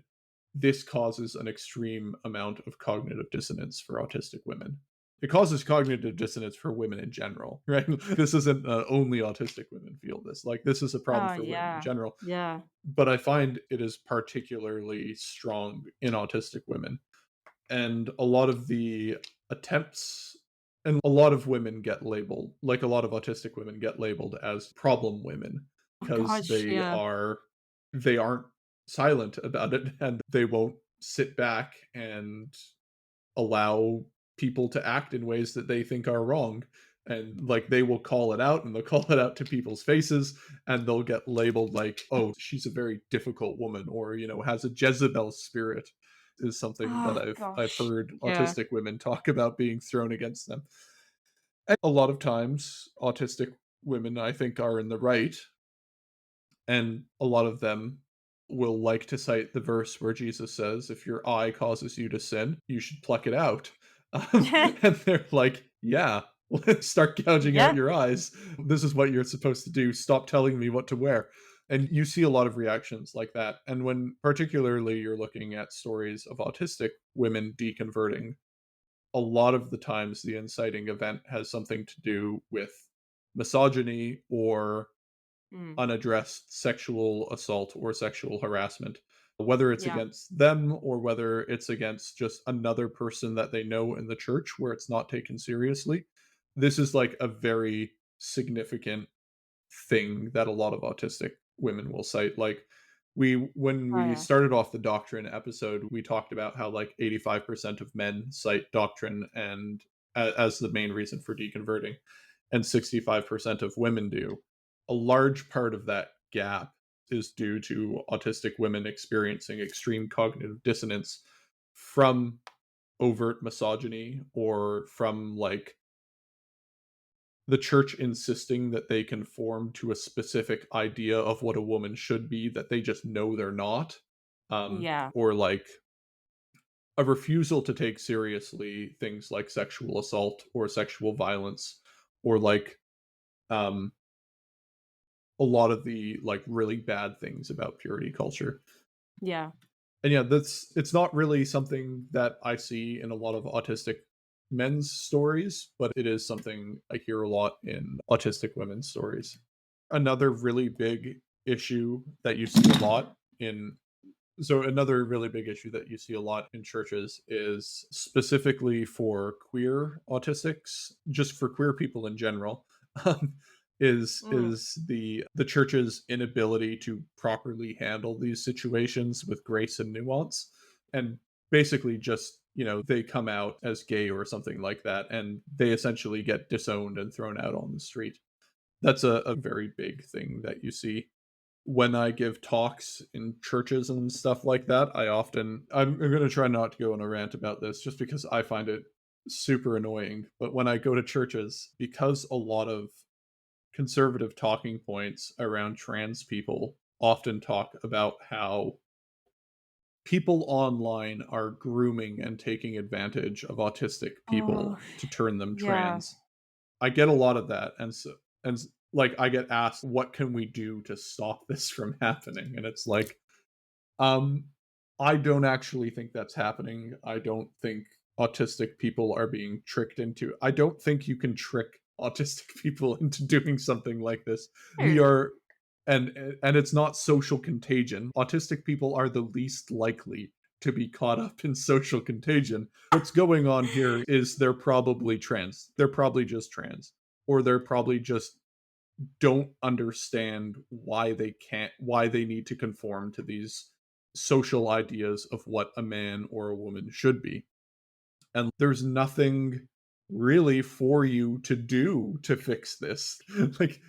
this causes an extreme amount of cognitive dissonance for autistic women. It causes cognitive dissonance for women in general, right? This isn't only autistic women feel this. Like, this is a problem
Oh,
for women in
yeah.
general.
Yeah.
But I find it is particularly strong in autistic women. And a lot of the attempts, and a lot of women get labeled, like a lot of autistic women get labeled as problem women
Oh,
because
gosh, yeah.
they aren't silent about it, and they won't sit back and allow people to act in ways that they think are wrong. And like, they will call it out, and they'll call it out to people's faces, and they'll get labeled like, oh, she's a very difficult woman, or has a Jezebel spirit, is something that
Oh,
I've
gosh.
heard
Yeah.
autistic women talk about being thrown against them. And a lot of times autistic women, I think, are in the right, and a lot of them will like to cite the verse where Jesus says, if your eye causes you to sin, you should pluck it out. And they're like, yeah, let's start gouging out
Yeah.
your eyes. This is what you're supposed to do. Stop telling me what to wear. And you see a lot of reactions like that. And when particularly you're looking at stories of autistic women deconverting, a lot of the times the inciting event has something to do with misogyny or
Mm,
unaddressed sexual assault or sexual harassment, whether it's
yeah.
against them or whether it's against just another person that they know in the church where it's not taken seriously. This is like a very significant thing that a lot of autistic women will cite. Like, when
Oh,
we
yeah.
started off the doctrine episode, we talked about how like 85% of men cite doctrine and as the main reason for deconverting, and 65% of women do. A large part of that gap is due to autistic women experiencing extreme cognitive dissonance from overt misogyny, or from like the church insisting that they conform to a specific idea of what a woman should be that they just know they're not,
Yeah.
or like a refusal to take seriously things like sexual assault or sexual violence, or like um a lot of the like really bad things about purity culture.
Yeah.
And yeah, it's not really something that I see in a lot of autistic men's stories, but it is something I hear a lot in autistic women's stories. Another really big issue that you see a lot in another really big issue that you see a lot in churches is specifically for queer autistics, just for queer people in general.
Mm.
is the church's inability to properly handle these situations with grace and nuance, and basically just, they come out as gay or something like that, and they essentially get disowned and thrown out on the street. That's a very big thing that you see. When I give talks in churches and stuff like that, I'm going to try not to go on a rant about this just because I find it super annoying. But when I go to churches, because a lot of conservative talking points around trans people often talk about how people online are grooming and taking advantage of autistic people
Oh,
to turn them
yeah.
trans. I get a lot of that, like I get asked, what can we do to stop this from happening? And it's like, um, I don't actually think that's happening. I don't think autistic people are being tricked into. I don't think you can trick autistic people into doing something like this. We
No.
are, and it's not social contagion. Autistic people are the least likely to be caught up in social contagion. What's going on here is they're probably trans. They're probably just trans, or they're probably just don't understand why they need to conform to these social ideas of what a man or a woman should be. And there's nothing really for you to do to fix this. Like,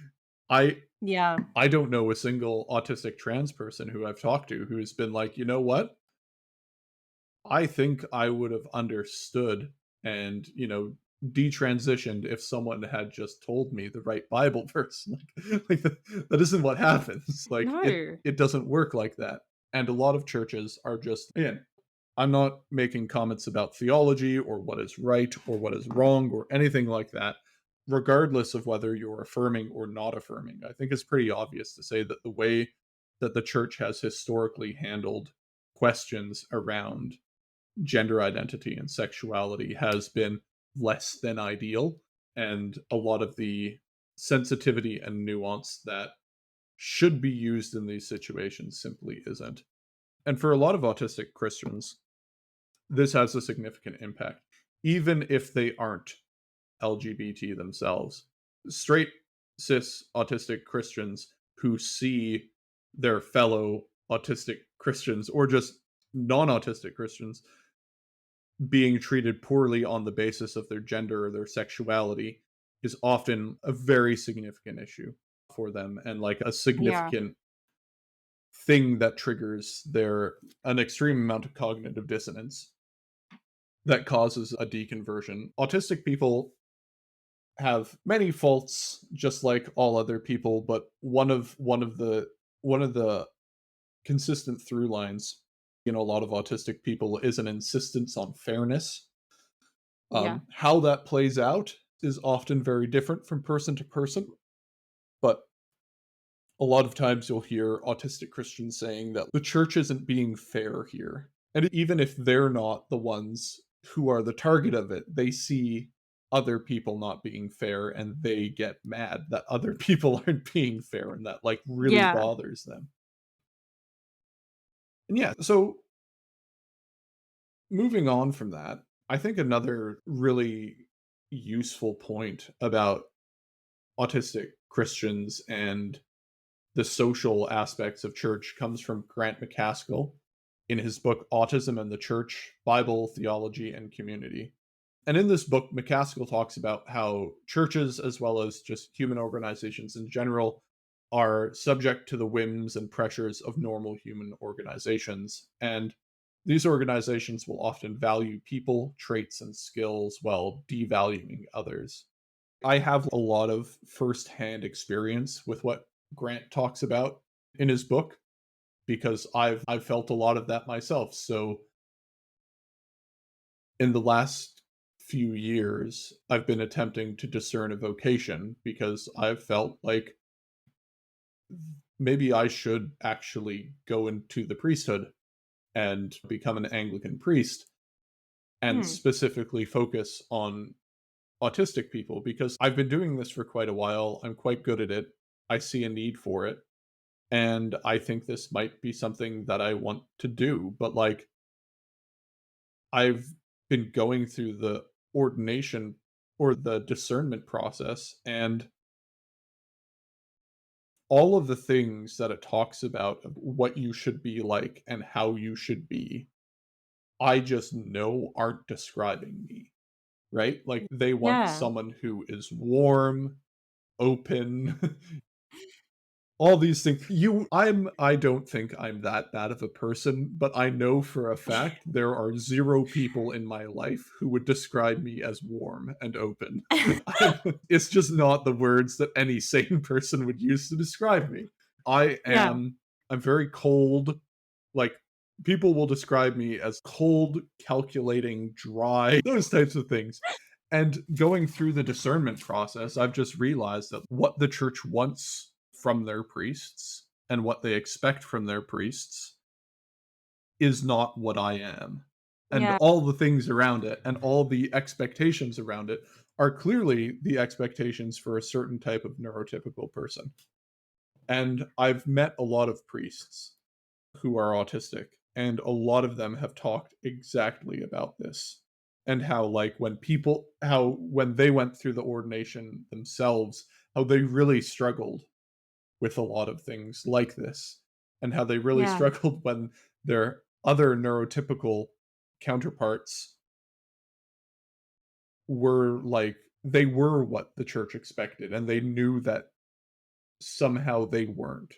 I
Yeah.
I don't know a single autistic trans person who I've talked to who's been like, "You know what? I think I would have understood and, detransitioned if someone had just told me the right Bible verse." Like that isn't what happens. Like
No.
it doesn't work like that. And a lot of churches are just, again, I'm not making comments about theology or what is right or what is wrong or anything like that. Regardless of whether you're affirming or not affirming, I think it's pretty obvious to say that the way that the church has historically handled questions around gender identity and sexuality has been less than ideal, and a lot of the sensitivity and nuance that should be used in these situations simply isn't. And for a lot of autistic Christians, this has a significant impact, even if they aren't LGBT themselves. Straight, cis autistic Christians who see their fellow autistic Christians, or just non autistic Christians, being treated poorly on the basis of their gender or their sexuality is often a very significant issue for them, and like a
Yeah.
significant thing that triggers an extreme amount of cognitive dissonance that causes a deconversion. Autistic people have many faults just like all other people, but one of the consistent through lines a lot of autistic people is an insistence on fairness.
Yeah.
How that plays out is often very different from person to person, but a lot of times you'll hear autistic Christians saying that the church isn't being fair here. And even if they're not the ones who are the target of it, they see other people not being fair and they get mad that other people aren't being fair, and that like really
Yeah.
bothers them. And yeah, so moving on from that, I think another really useful point about autistic Christians and the social aspects of church comes from Grant McCaskill in his book Autism and the Church: Bible, Theology, and Community. And in this book, McCaskill talks about how churches, as well as just human organizations in general, are subject to the whims and pressures of normal human organizations. And these organizations will often value people, traits, and skills while devaluing others. I have a lot of firsthand experience with what Grant talks about in his book because I've felt a lot of that myself. So in the last few years, I've been attempting to discern a vocation because I've felt like maybe I should actually go into the priesthood and become an Anglican priest and
Hmm.
specifically focus on autistic people, because I've been doing this for quite a while. I'm quite good at it. I see a need for it. And I think this might be something that I want to do. But like, I've been going through the ordination or the discernment process, and all of the things that it talks about of what you should be like and how you should be, I just know aren't describing me, right? Like they want
Yeah.
someone who is warm, open, all these things. I don't think I'm that bad of a person, but I know for a fact there are 0 people in my life who would describe me as warm and open. It's just not the words that any sane person would use to describe me.
Yeah.
I'm very cold. Like people will describe me as cold, calculating, dry, those types of things. And going through the discernment process, I've just realized that what the church wants from their priests and what they expect from their priests is not what I am. And
Yeah.
all the things around it and all the expectations around it are clearly the expectations for a certain type of neurotypical person. And I've met a lot of priests who are autistic, and a lot of them have talked exactly about this. And how, like, when they went through the ordination themselves, how they really struggled with a lot of things like this, and how they really
Yeah.
struggled when their other neurotypical counterparts were like, they were what the church expected, and they knew that somehow they weren't.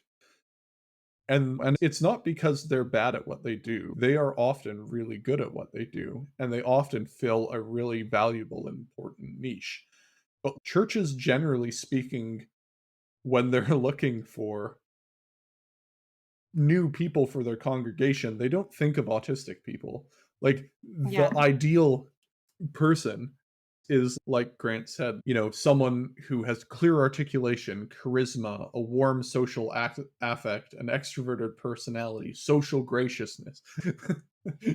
And it's not because they're bad at what they do. They are often really good at what they do, and they often fill a really valuable and important niche. But churches, generally speaking, when they're looking for new people for their congregation, they don't think of autistic people. Like,
Yeah.
the ideal person is, like Grant said, someone who has clear articulation, charisma, a warm social affect, an extroverted personality, social graciousness.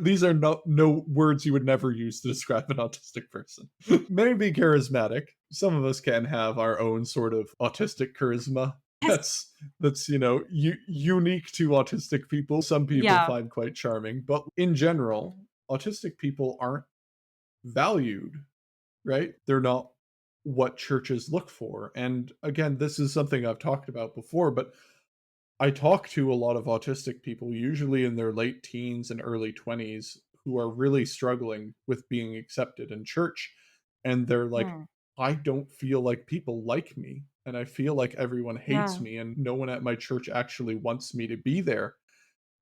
These are no words you would never use to describe an autistic person. Maybe charismatic. Some of us can have our own sort of autistic charisma. That's unique to autistic people. Some people
Yeah.
find quite charming, but in general, autistic people aren't valued, right? They're not what churches look for. And again, this is something I've talked about before, but I talk to a lot of autistic people, usually in their late teens and early 20s, who are really struggling with being accepted in church. And they're like,
Mm.
I don't feel like people like me. And I feel like everyone hates
Yeah.
me, and no one at my church actually wants me to be there.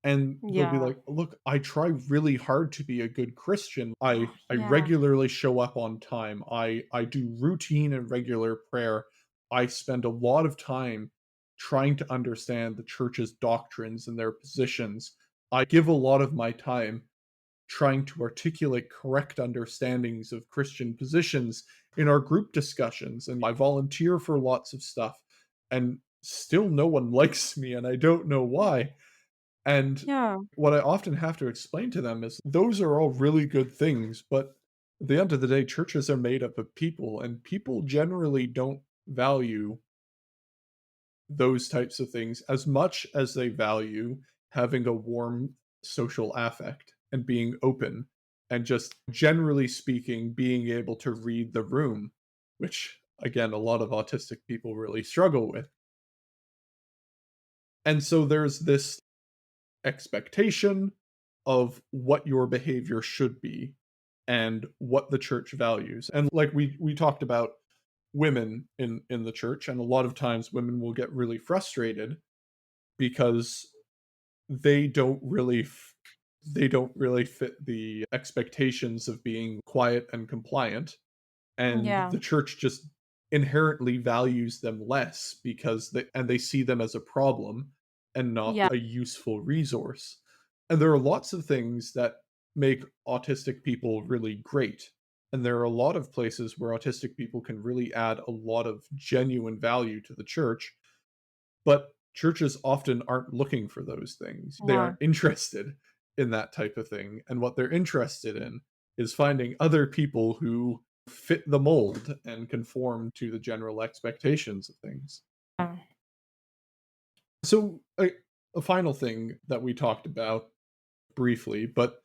And they'll be
Yeah.
like, look, I try really hard to be a good Christian. I
Yeah.
regularly show up on time. I do routine and regular prayer. I spend a lot of time trying to understand the church's doctrines and their positions. I give a lot of my time trying to articulate correct understandings of Christian positions in our group discussions, and I volunteer for lots of stuff, and still no one likes me, and I don't know why. And
Yeah.
what I often have to explain to them is those are all really good things, but at the end of the day, churches are made up of people, and people generally don't value those types of things as much as they value having a warm social affect and being open and just generally speaking being able to read the room, which again a lot of autistic people really struggle with. And so there's this expectation of what your behavior should be and what the church values. And like we talked about women in the church, and a lot of times women will get really frustrated because they don't really they don't really fit the expectations of being quiet and compliant, and
Yeah.
the church just inherently values them less because they see them as a problem and not
Yeah.
a useful resource. And there are lots of things that make autistic people really great, and there are a lot of places where autistic people can really add a lot of genuine value to the church, but churches often aren't looking for those things. They
Yeah.
aren't interested in that type of thing, and what they're interested in is finding other people who fit the mold and conform to the general expectations of things.
Yeah.
So, a final thing that we talked about briefly, but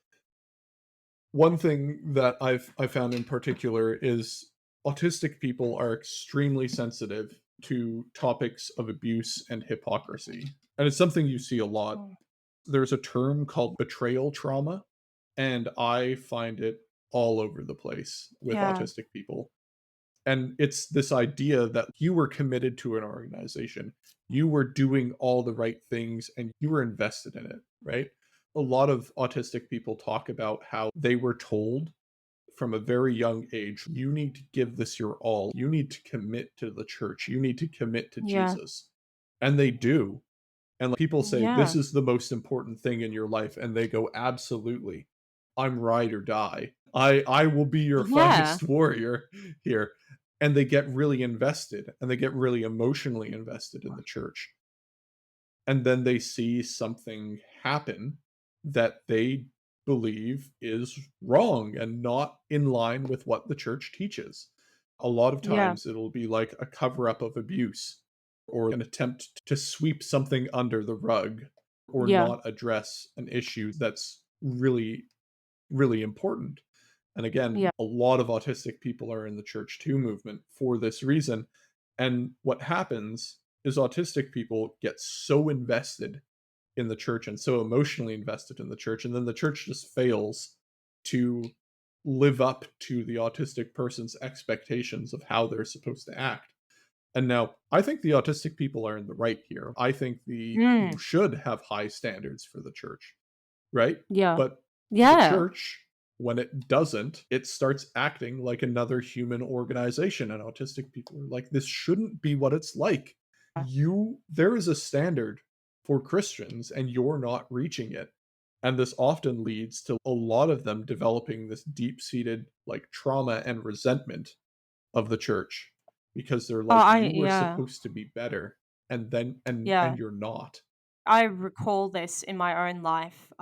one thing that I found in particular is autistic people are extremely sensitive to topics of abuse and hypocrisy. And it's something you see a lot. There's a term called betrayal trauma, and I find it all over the place with
Yeah.
autistic people. And it's this idea that you were committed to an organization, you were doing all the right things, and you were invested in it, right? A lot of autistic people talk about how they were told from a very young age, you need to give this your all. You need to commit to the church. You need to commit to
Yeah.
Jesus. And they do. And like, people say, this
Yeah.
is the most important thing in your life. And they go, absolutely. I'm ride or die. I will be your
Yeah.
finest warrior here. And they get really invested and they get really emotionally invested in the church. And then they see something happen that they believe is wrong and not in line with what the church teaches. A lot of
Yeah.
times it'll be like a cover up of abuse or an attempt to sweep something under the rug or
Yeah.
not address an issue that's really, really important. And again,
Yeah.
a lot of autistic people are in the Church Too movement for this reason. And what happens is autistic people get so invested in the church and so emotionally invested in the church, and then the church just fails to live up to the autistic person's expectations of how they're supposed to act. And now, I think the autistic people are in the right here. I think you
Mm.
should have high standards for the church, right?
Yeah.
But the
Yeah.
church, when it doesn't, it starts acting like another human organization. And autistic people are like, this shouldn't be what it's like. There is a standard for Christians and you're not reaching it. And this often leads to a lot of them developing this deep-seated like trauma and resentment of the church because they're
Oh,
like, you were
yeah.
supposed to be better, and then
Yeah.
and you're not.
I recall this in my own life.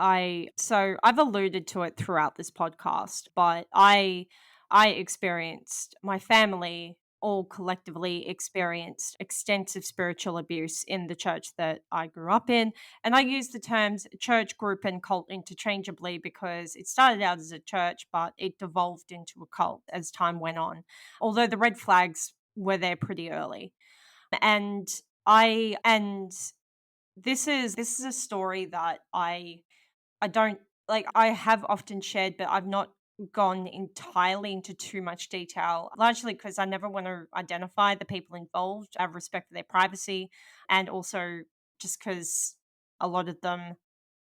So I've alluded to it throughout this podcast, but I experienced, my family all collectively experienced extensive spiritual abuse in the church that I grew up in. And I use the terms church, group, and cult interchangeably because it started out as a church, but it devolved into a cult as time went on. Although the red flags were there pretty early. And I and this is a story that I don't like. I have often shared, but I've not gone entirely into too much detail, largely because I never want to identify the people involved. I have respect for their privacy, and also just because a lot of them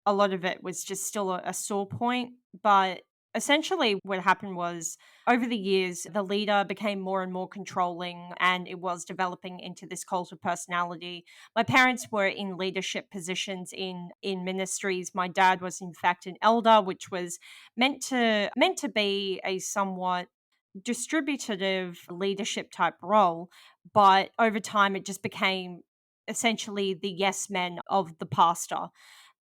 a lot of it was just still a sore point. But essentially, what happened was over the years, the leader became more and more controlling, and it was developing into this cult of personality. My parents were in leadership positions in ministries. My dad was, in fact, an elder, which was meant to be a somewhat distributive leadership type role, but over time it just became essentially the yes men of the pastor.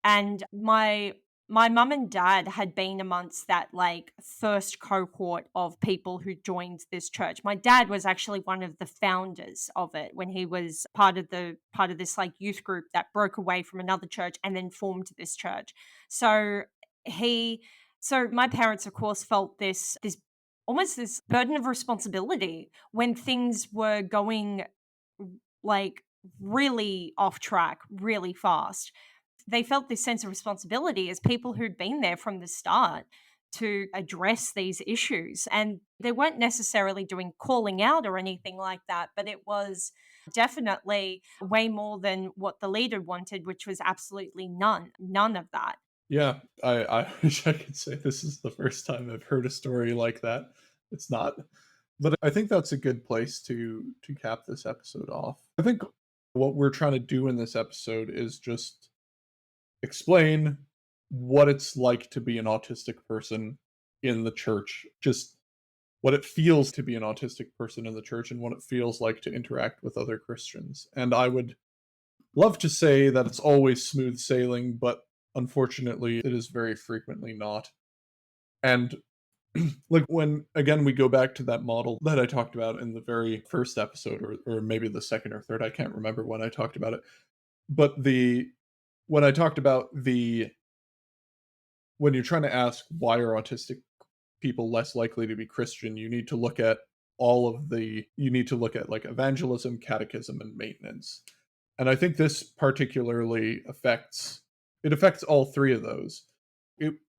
And my mum and dad had been amongst that like first cohort of people who joined this church. My dad was actually one of the founders of it when he was part of this like youth group that broke away from another church and then formed this church. So he so my parents of course felt this almost this burden of responsibility when things were going like really off track really fast. They felt this sense of responsibility as people who'd been there from the start to address these issues. And they weren't necessarily doing calling out or anything like that, but it was definitely way more than what the leader wanted, which was absolutely none of that.
Yeah, I wish I could say this is the first time I've heard a story like that. It's not. But I think that's a good place to cap this episode off. I think what we're trying to do in this episode is just explain what it's like to be an autistic person in the church, just what it feels to be an autistic person in the church and what it feels like to interact with other Christians. And I would love to say that it's always smooth sailing, but unfortunately, it is very frequently not. And like when again we go back to that model that I talked about in the very first episode, or maybe the second or third, I can't remember when I talked about it. But when I talked about when you're trying to ask why are autistic people less likely to be Christian, you need to look at you need to look at like evangelism, catechism, and maintenance. And I think this particularly affects all three of those.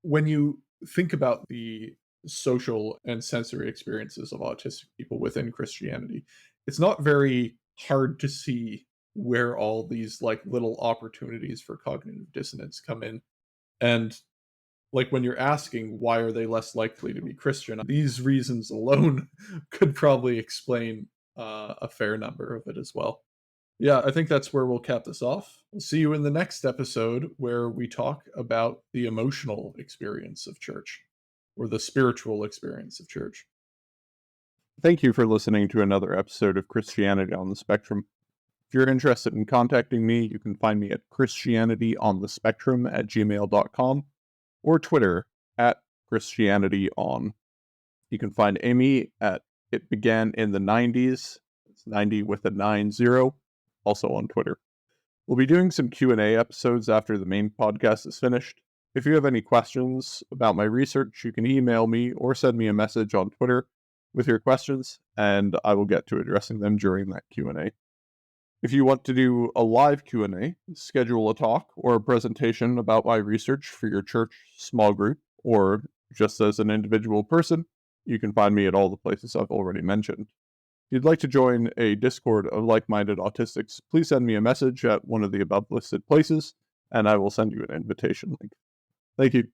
When you think about the social and sensory experiences of autistic people within Christianity, it's not very hard to see where all these like little opportunities for cognitive dissonance come in. And like when you're asking why are they less likely to be Christian, these reasons alone could probably explain a fair number of it as well. Yeah, I think that's where we'll cap this off. We'll see you in the next episode where we talk about the emotional experience of church, or the spiritual experience of church. Thank you for listening to another episode of Christianity on the Spectrum. If you're interested in contacting me, you can find me at christianityonthespectrum@gmail.com or Twitter @ChristianityOn. You can find Amy at It Began in the 90s. It's 90 with a 90, also on Twitter. We'll be doing some Q&A episodes after the main podcast is finished. If you have any questions about my research, you can email me or send me a message on Twitter with your questions, and I will get to addressing them during that Q&A. If you want to do a live Q&A, schedule a talk or a presentation about my research for your church small group, or just as an individual person, you can find me at all the places I've already mentioned. If you'd like to join a Discord of like-minded autistics, please send me a message at one of the above listed places, and I will send you an invitation link. Thank you.